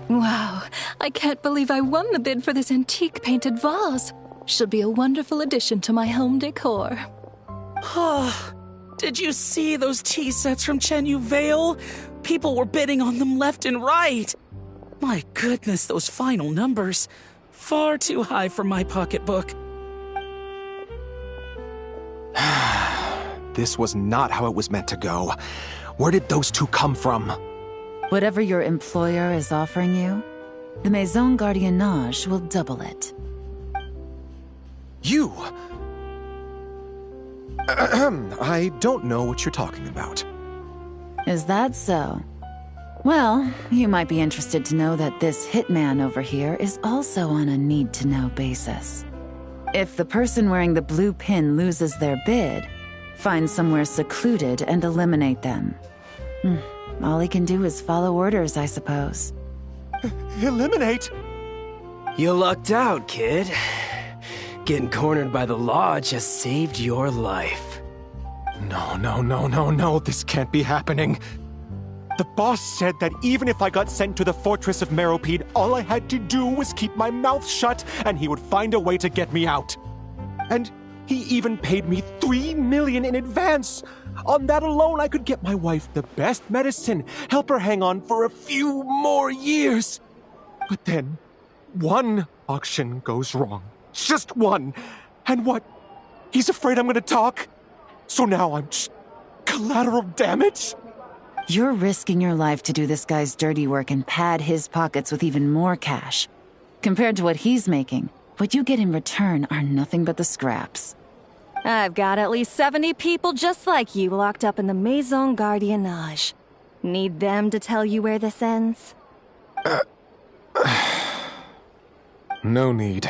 Speaker 4: Wow, I can't believe I won the bid for this antique painted vase. She'll be a wonderful addition to my home decor.
Speaker 5: Did you see those tea sets from Chenyu Vale? People were bidding on them left and right. My goodness, those final numbers. Far too high for my pocketbook.
Speaker 8: This was not how it was meant to go. Where did those two come from?
Speaker 3: Whatever your employer is offering you, the Maison Gardiennage will double it.
Speaker 8: You? I don't know what you're talking about.
Speaker 3: Is that so? Well, you might be interested to know that this hitman over here is also on a need-to-know basis. If the person wearing the blue pin loses their bid, find somewhere secluded and eliminate them. All he can do is follow orders, I suppose.
Speaker 8: Eliminate?
Speaker 9: You lucked out, kid. Getting cornered by the law just saved your life.
Speaker 8: No, this can't be happening. The boss said that even if I got sent to the fortress of Meropide, all I had to do was keep my mouth shut and he would find a way to get me out. And he even paid me $3 million in advance. On that alone, I could get my wife the best medicine, help her hang on for a few more years. But then, one auction goes wrong. Just one. And what? He's afraid I'm gonna talk? So now I'm just collateral damage?
Speaker 3: You're risking your life to do this guy's dirty work and pad his pockets with even more cash. Compared to what he's making, what you get in return are nothing but the scraps.
Speaker 4: I've got at least 70 people just like you locked up in the Maison Gardiennage. Need them to tell you where this ends?
Speaker 8: No need.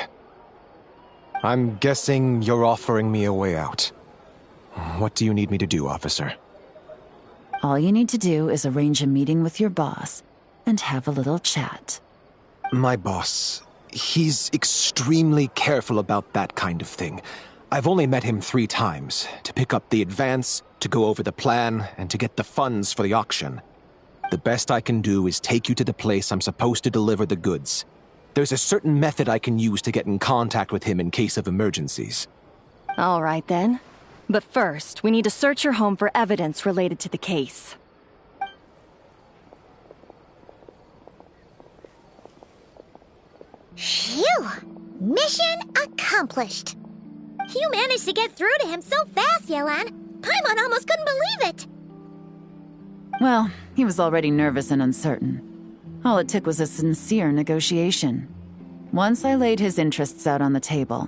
Speaker 8: I'm guessing you're offering me a way out. What do you need me to do, officer?
Speaker 3: All you need to do is arrange a meeting with your boss and have a little chat.
Speaker 8: My boss, he's extremely careful about that kind of thing. I've only met him 3 times, to pick up the advance, to go over the plan, and to get the funds for the auction. The best I can do is take you to the place I'm supposed to deliver the goods. There's a certain method I can use to get in contact with him in case of emergencies.
Speaker 4: All right then. But first, we need to search your home for evidence related to the case.
Speaker 2: Phew! Mission accomplished. You managed to get through to him so fast, Yelan. Paimon almost couldn't believe it.
Speaker 3: Well, he was already nervous and uncertain. All it took was a sincere negotiation. Once I laid his interests out on the table,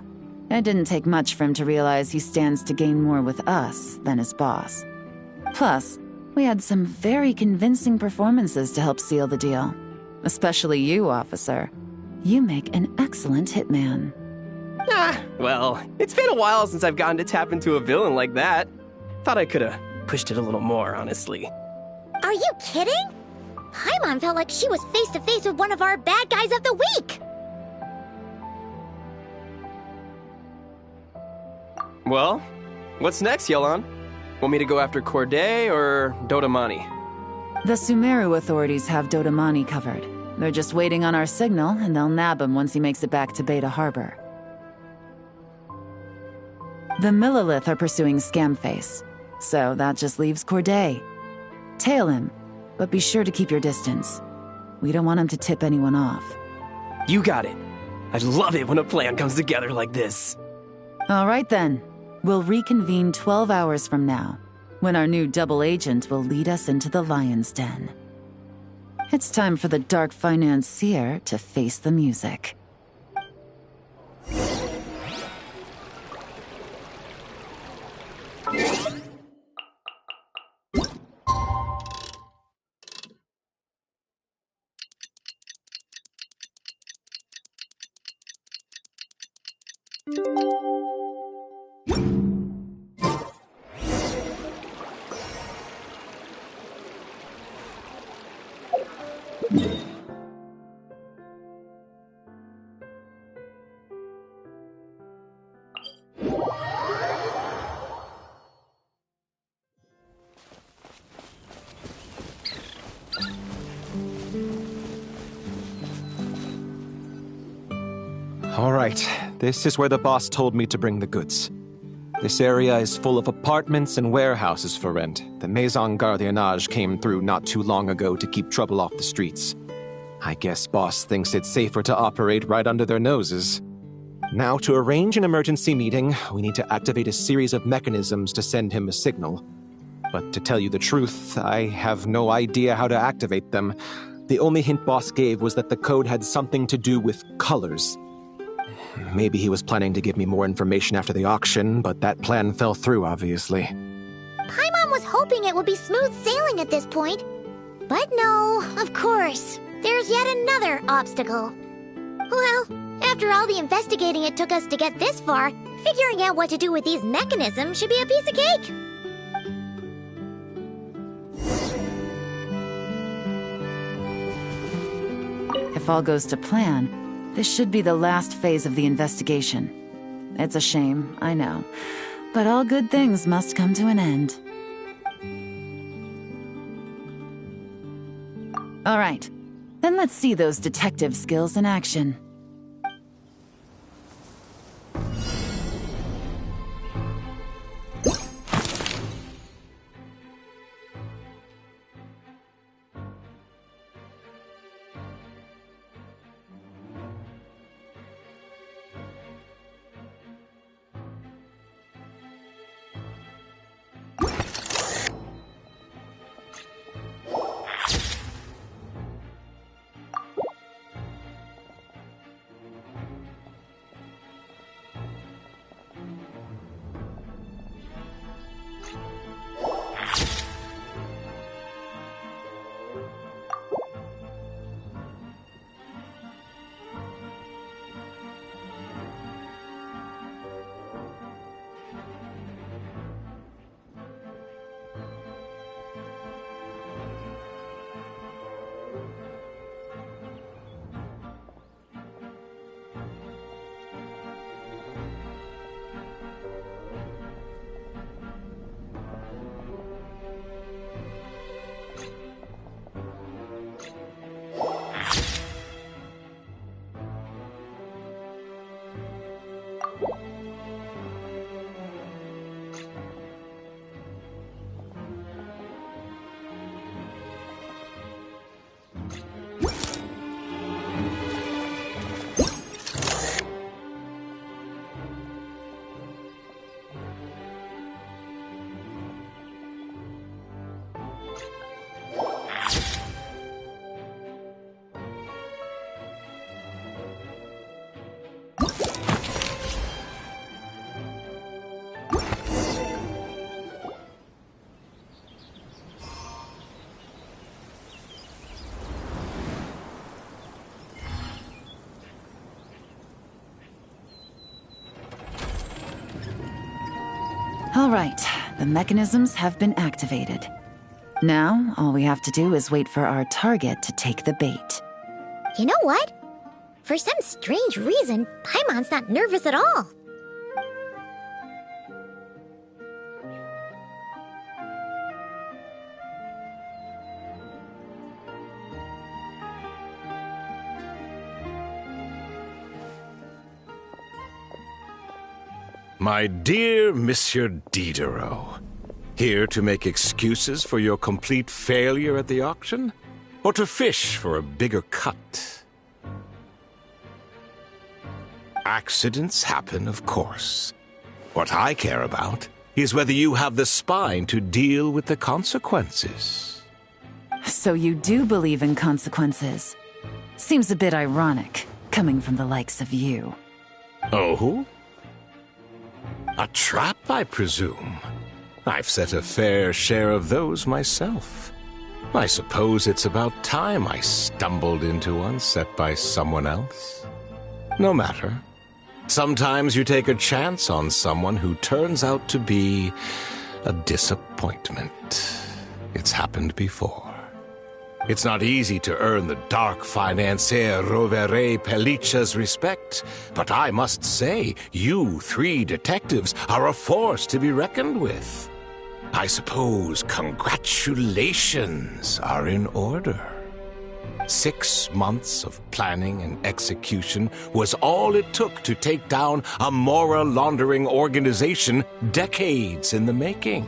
Speaker 3: it didn't take much for him to realize he stands to gain more with us than his boss. Plus, we had some very convincing performances to help seal the deal. Especially you, officer. You make an excellent hitman.
Speaker 9: Well, it's been a while since I've gotten to tap into a villain like that. Thought I could've pushed it a little more, honestly.
Speaker 2: Are you kidding? Paimon felt like she was face to face with one of our bad guys of the week.
Speaker 9: Well, what's next, Yelan? Want me to go after Corday or Dodamani?
Speaker 3: The Sumeru authorities have Dodamani covered. They're just waiting on our signal, and they'll nab him once he makes it back to Beta Harbor. The Millilith are pursuing Scamface, so that just leaves Corday. Tail him, but be sure to keep your distance. We don't want him to tip anyone off.
Speaker 9: You got it. I love it when a plan comes together like this.
Speaker 3: All right then. We'll reconvene 12 hours from now, when our new double agent will lead us into the Lion's Den. It's time for the dark financier to face the music.
Speaker 8: All right, this is where the boss told me to bring the goods. This area is full of apartments and warehouses for rent. The Maison Gardiennage came through not too long ago to keep trouble off the streets. I guess boss thinks it's safer to operate right under their noses. Now, to arrange an emergency meeting, we need to activate a series of mechanisms to send him a signal. But to tell you the truth, I have no idea how to activate them. The only hint boss gave was that the code had something to do with colors. Maybe he was planning to give me more information after the auction, but that plan fell through, obviously.
Speaker 2: Paimon was hoping it would be smooth sailing at this point. But no, of course. There's yet another obstacle. Well, after all the investigating it took us to get this far, figuring out what to do with these mechanisms should be a piece of cake.
Speaker 3: If all goes to plan, this should be the last phase of the investigation. It's a shame, I know, but all good things must come to an end. All right, then let's see those detective skills in action. All right, the mechanisms have been activated. Now, all we have to do is wait for our target to take the bait.
Speaker 2: You know what? For some strange reason, Paimon's not nervous at all.
Speaker 7: My dear Monsieur Diderot, here to make excuses for your complete failure at the auction? Or to fish for a bigger cut? Accidents happen, of course. What I care about is whether you have the spine to deal with the consequences.
Speaker 3: So you do believe in consequences. Seems a bit ironic, coming from the likes of you.
Speaker 7: Oh? A trap, I presume. I've set a fair share of those myself. I suppose it's about time I stumbled into one set by someone else. No matter. Sometimes you take a chance on someone who turns out to be a disappointment. It's happened before. It's not easy to earn the dark financier Rovere Pelliccia's respect, but I must say, you three detectives are a force to be reckoned with. I suppose congratulations are in order. 6 months of planning and execution was all it took to take down a moral laundering organization decades in the making.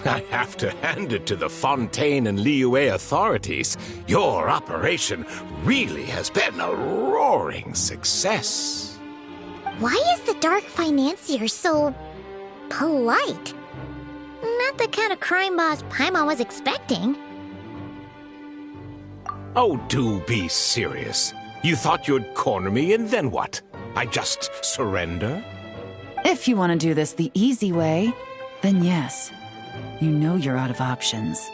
Speaker 7: I have to hand it to the Fontaine and Liyue authorities. Your operation really has been a roaring success.
Speaker 2: Why is the Dark Financier so polite? Not the kind of crime boss Paimon was expecting.
Speaker 7: Oh, do be serious. You thought you'd corner me and then what? I just surrender?
Speaker 3: If you want to do this the easy way, then yes. You know you're out of options.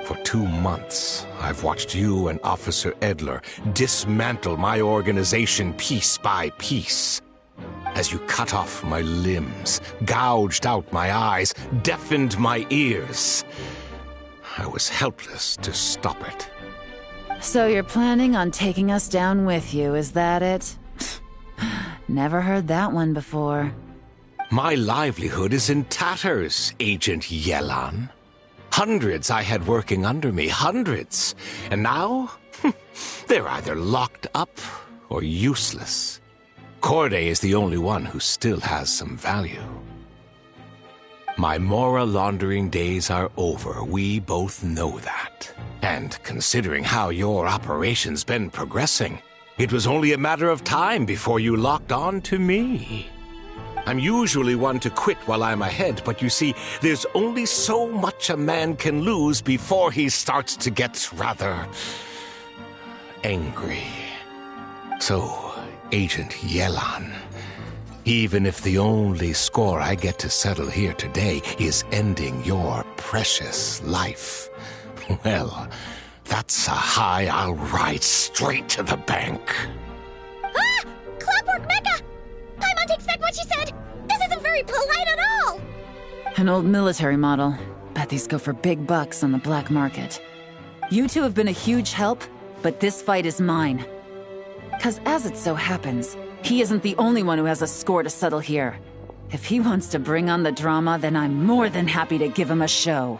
Speaker 7: For 2 months, I've watched you and Officer Edler dismantle my organization piece by piece. As you cut off my limbs, gouged out my eyes, deafened my ears. I was helpless to stop it.
Speaker 3: So you're planning on taking us down with you, is that it? Never heard that one before.
Speaker 7: My livelihood is in tatters, Agent Yelan. Hundreds I had working under me, hundreds. And now, they're either locked up or useless. Corday is the only one who still has some value. My moral laundering days are over, we both know that. And considering how your operation's been progressing, it was only a matter of time before you locked on to me. I'm usually one to quit while I'm ahead, but you see, there's only so much a man can lose before he starts to get rather angry. So, Agent Yelan, even if the only score I get to settle here today is ending your precious life, well, that's a high I'll ride straight to the bank.
Speaker 2: Ah! Clockwork Mecha! Paimon takes back what she said! This isn't very polite at all!
Speaker 3: An old military model. Bet these go for big bucks on the black market. You two have been a huge help, but this fight is mine. 'Cause as it so happens, he isn't the only one who has a score to settle here. If he wants to bring on the drama, then I'm more than happy to give him a show.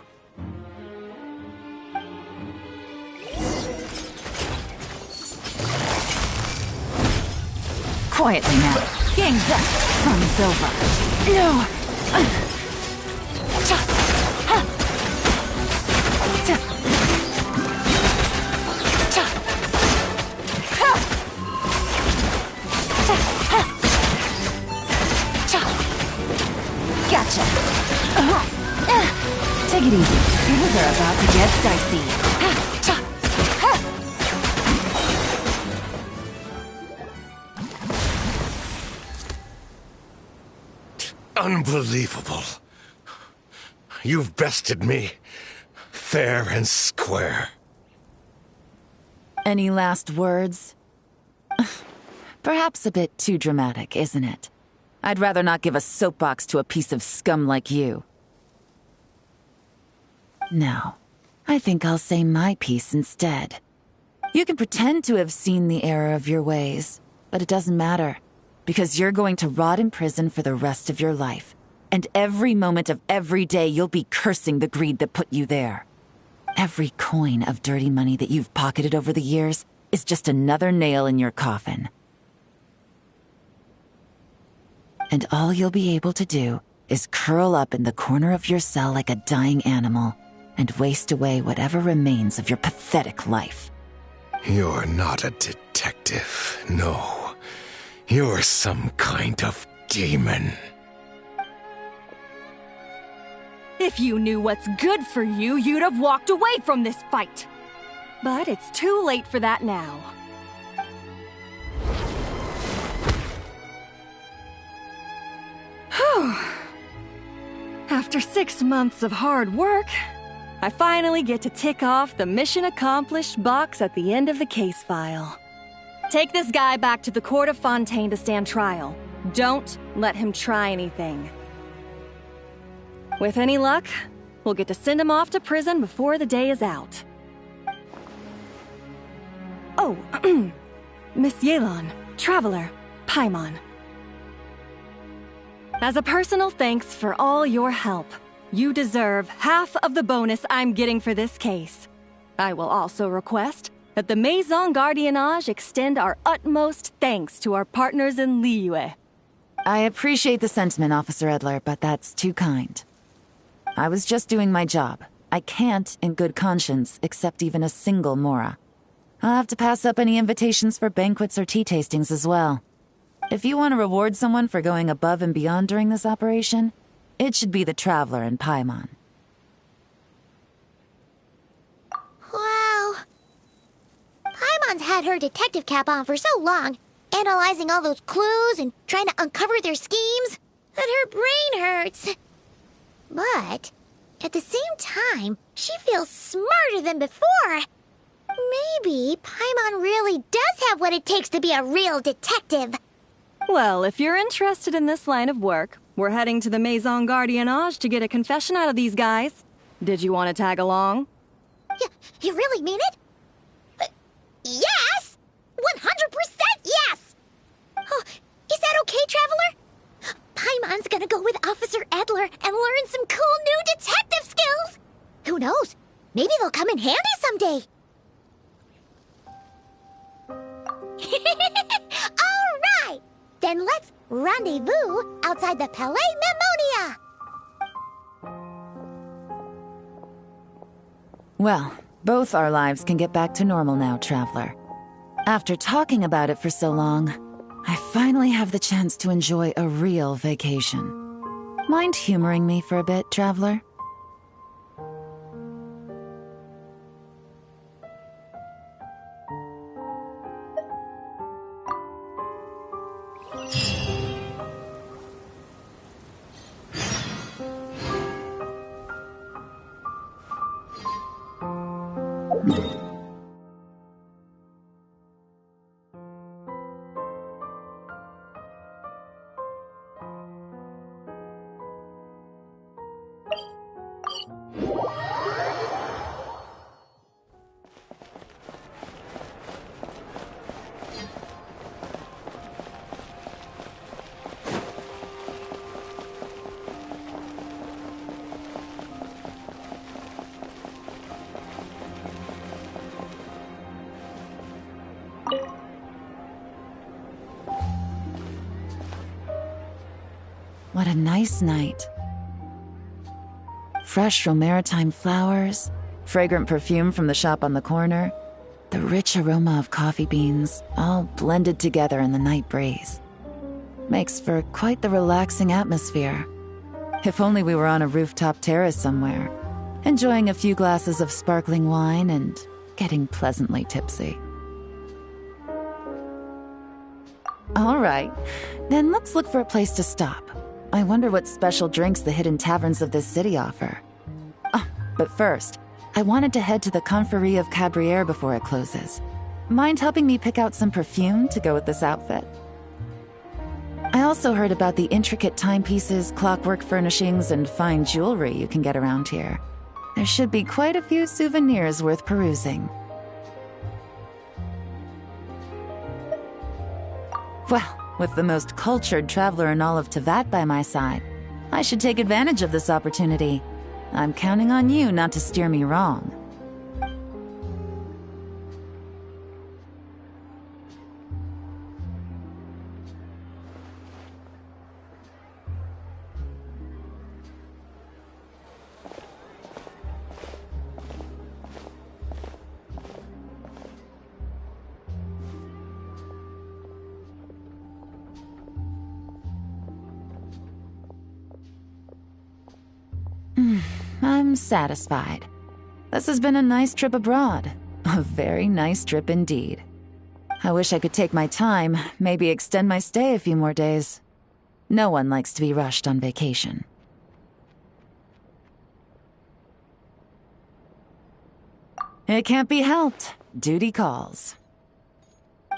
Speaker 3: Quietly now. Gang's up. Fun is over. No! Gotcha. Take it easy. Things are about to get dicey.
Speaker 7: Unbelievable. You've bested me, fair and square.
Speaker 3: Any last words? Perhaps a bit too dramatic, isn't it? I'd rather not give a soapbox to a piece of scum like you. No, I think I'll say my piece instead. You can pretend to have seen the error of your ways, but it doesn't matter. Because you're going to rot in prison for the rest of your life. And every moment of every day you'll be cursing the greed that put you there. Every coin of dirty money that you've pocketed over the years is just another nail in your coffin. And all you'll be able to do is curl up in the corner of your cell like a dying animal and waste away whatever remains of your pathetic life.
Speaker 7: You're not a detective, no. You're some kind of demon.
Speaker 4: If you knew what's good for you, you'd have walked away from this fight. But it's too late for that now. Whew. After 6 months of hard work, I finally get to tick off the mission accomplished box at the end of the case file. Take this guy back to the court of Fontaine to stand trial. Don't let him try anything. With any luck, we'll get to send him off to prison before the day is out. Oh, Miss Yelan, Traveler, Paimon. As a personal thanks for all your help, you deserve half of the bonus I'm getting for this case. I will also request that the Maison Gardiennage extend our utmost thanks to our partners in Liyue.
Speaker 3: I appreciate the sentiment, Officer Edler, but that's too kind. I was just doing my job. I can't, in good conscience, accept even a single Mora. I'll have to pass up any invitations for banquets or tea tastings as well. If you want to reward someone for going above and beyond during this operation, it should be the Traveler and Paimon.
Speaker 2: Wow. Paimon's had her detective cap on for so long, analyzing all those clues and trying to uncover their schemes, that her brain hurts. But, at the same time, she feels smarter than before. Maybe Paimon really does have what it takes to be a real detective.
Speaker 4: Well, if you're interested in this line of work, we're heading to the Maison Gardiennage to get a confession out of these guys. Did you want to tag along?
Speaker 2: You really mean it? Yes! 100% yes! Oh, is that okay, Traveler? Paimon's gonna go with Officer Edler and learn some cool new detective skills! Who knows? Maybe they'll come in handy someday. All right! Then let's rendezvous outside the Palais Memonia!
Speaker 3: Well, both our lives can get back to normal now, Traveler. After talking about it for so long, I finally have the chance to enjoy a real vacation. Mind humoring me for a bit, Traveler? What a nice night. Fresh romaritime flowers, fragrant perfume from the shop on the corner, the rich aroma of coffee beans, all blended together in the night breeze. Makes for quite the relaxing atmosphere. If only we were on a rooftop terrace somewhere, enjoying a few glasses of sparkling wine and getting pleasantly tipsy. All right, then let's look for a place to stop. I wonder what special drinks the hidden taverns of this city offer. Oh, but first, I wanted to head to the Confrérie of Cabrières before it closes. Mind helping me pick out some perfume to go with this outfit? I also heard about the intricate timepieces, clockwork furnishings, and fine jewelry you can get around here. There should be quite a few souvenirs worth perusing. Well, with the most cultured traveler in all of Tevat by my side, I should take advantage of this opportunity. I'm counting on you not to steer me wrong. I'm satisfied. This has been a nice trip abroad. A very nice trip indeed. I wish I could take my time, maybe extend my stay a few more days. No one likes to be rushed on vacation. It can't be helped. Duty calls.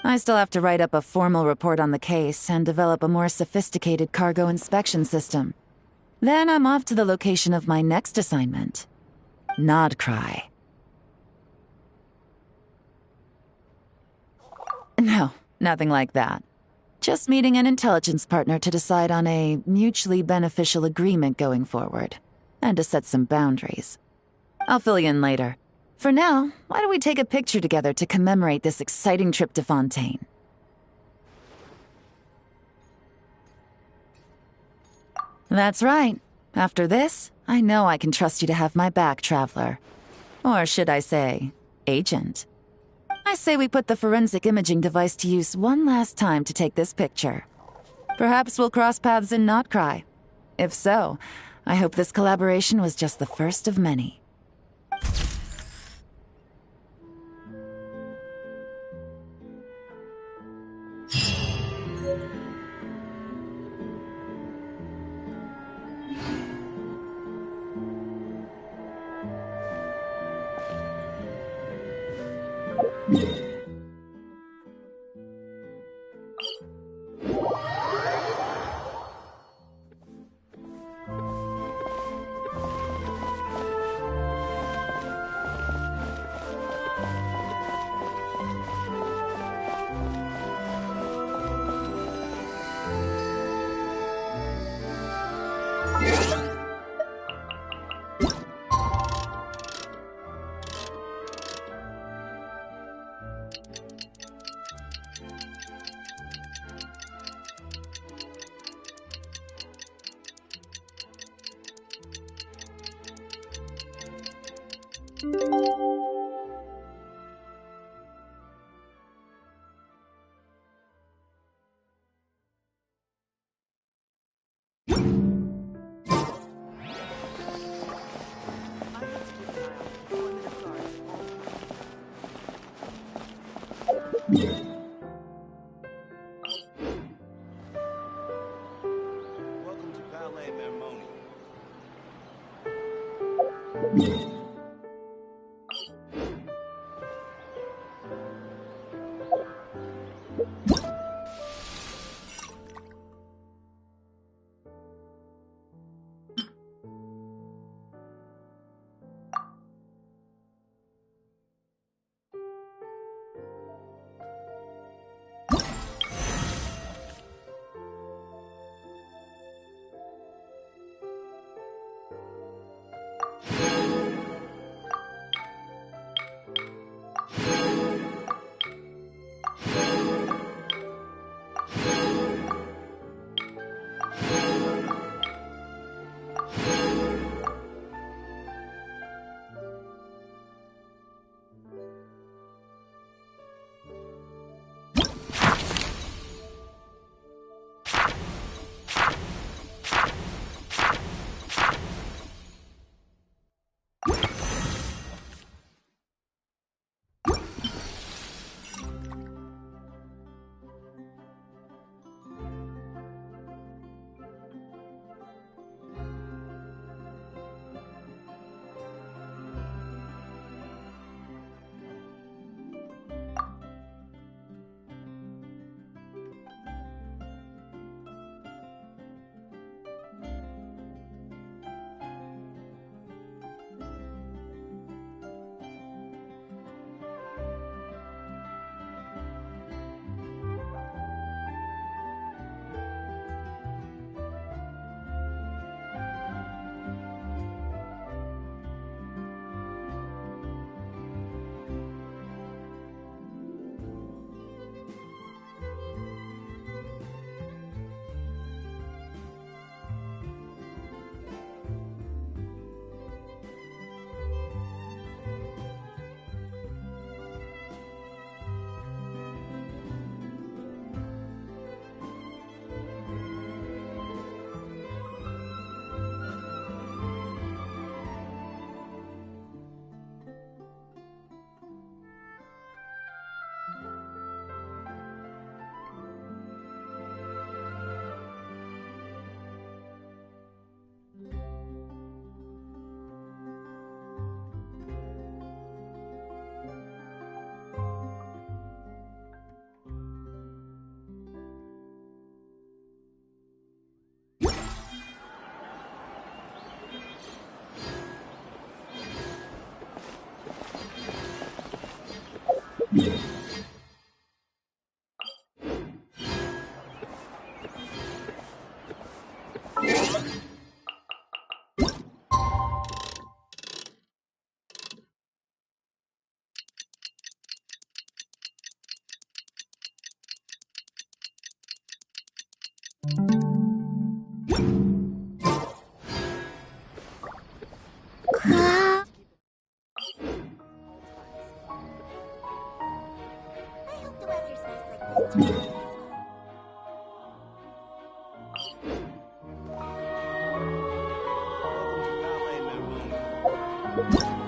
Speaker 3: I still have to write up a formal report on the case and develop a more sophisticated cargo inspection system. Then I'm off to the location of my next assignment. Nodcry. No, nothing like that. Just meeting an intelligence partner to decide on a mutually beneficial agreement going forward, and to set some boundaries. I'll fill you in later. For now, why don't we take a picture together to commemorate this exciting trip to Fontaine? That's right. After this, I know I can trust you to have my back, Traveler. Or should I say, Agent. I say we put the forensic imaging device to use one last time to take this picture. Perhaps we'll cross paths in Notcry. If so, I hope this collaboration was just the first of many.
Speaker 10: Welcome to Ballet Mermoni. Ballet Mermoni.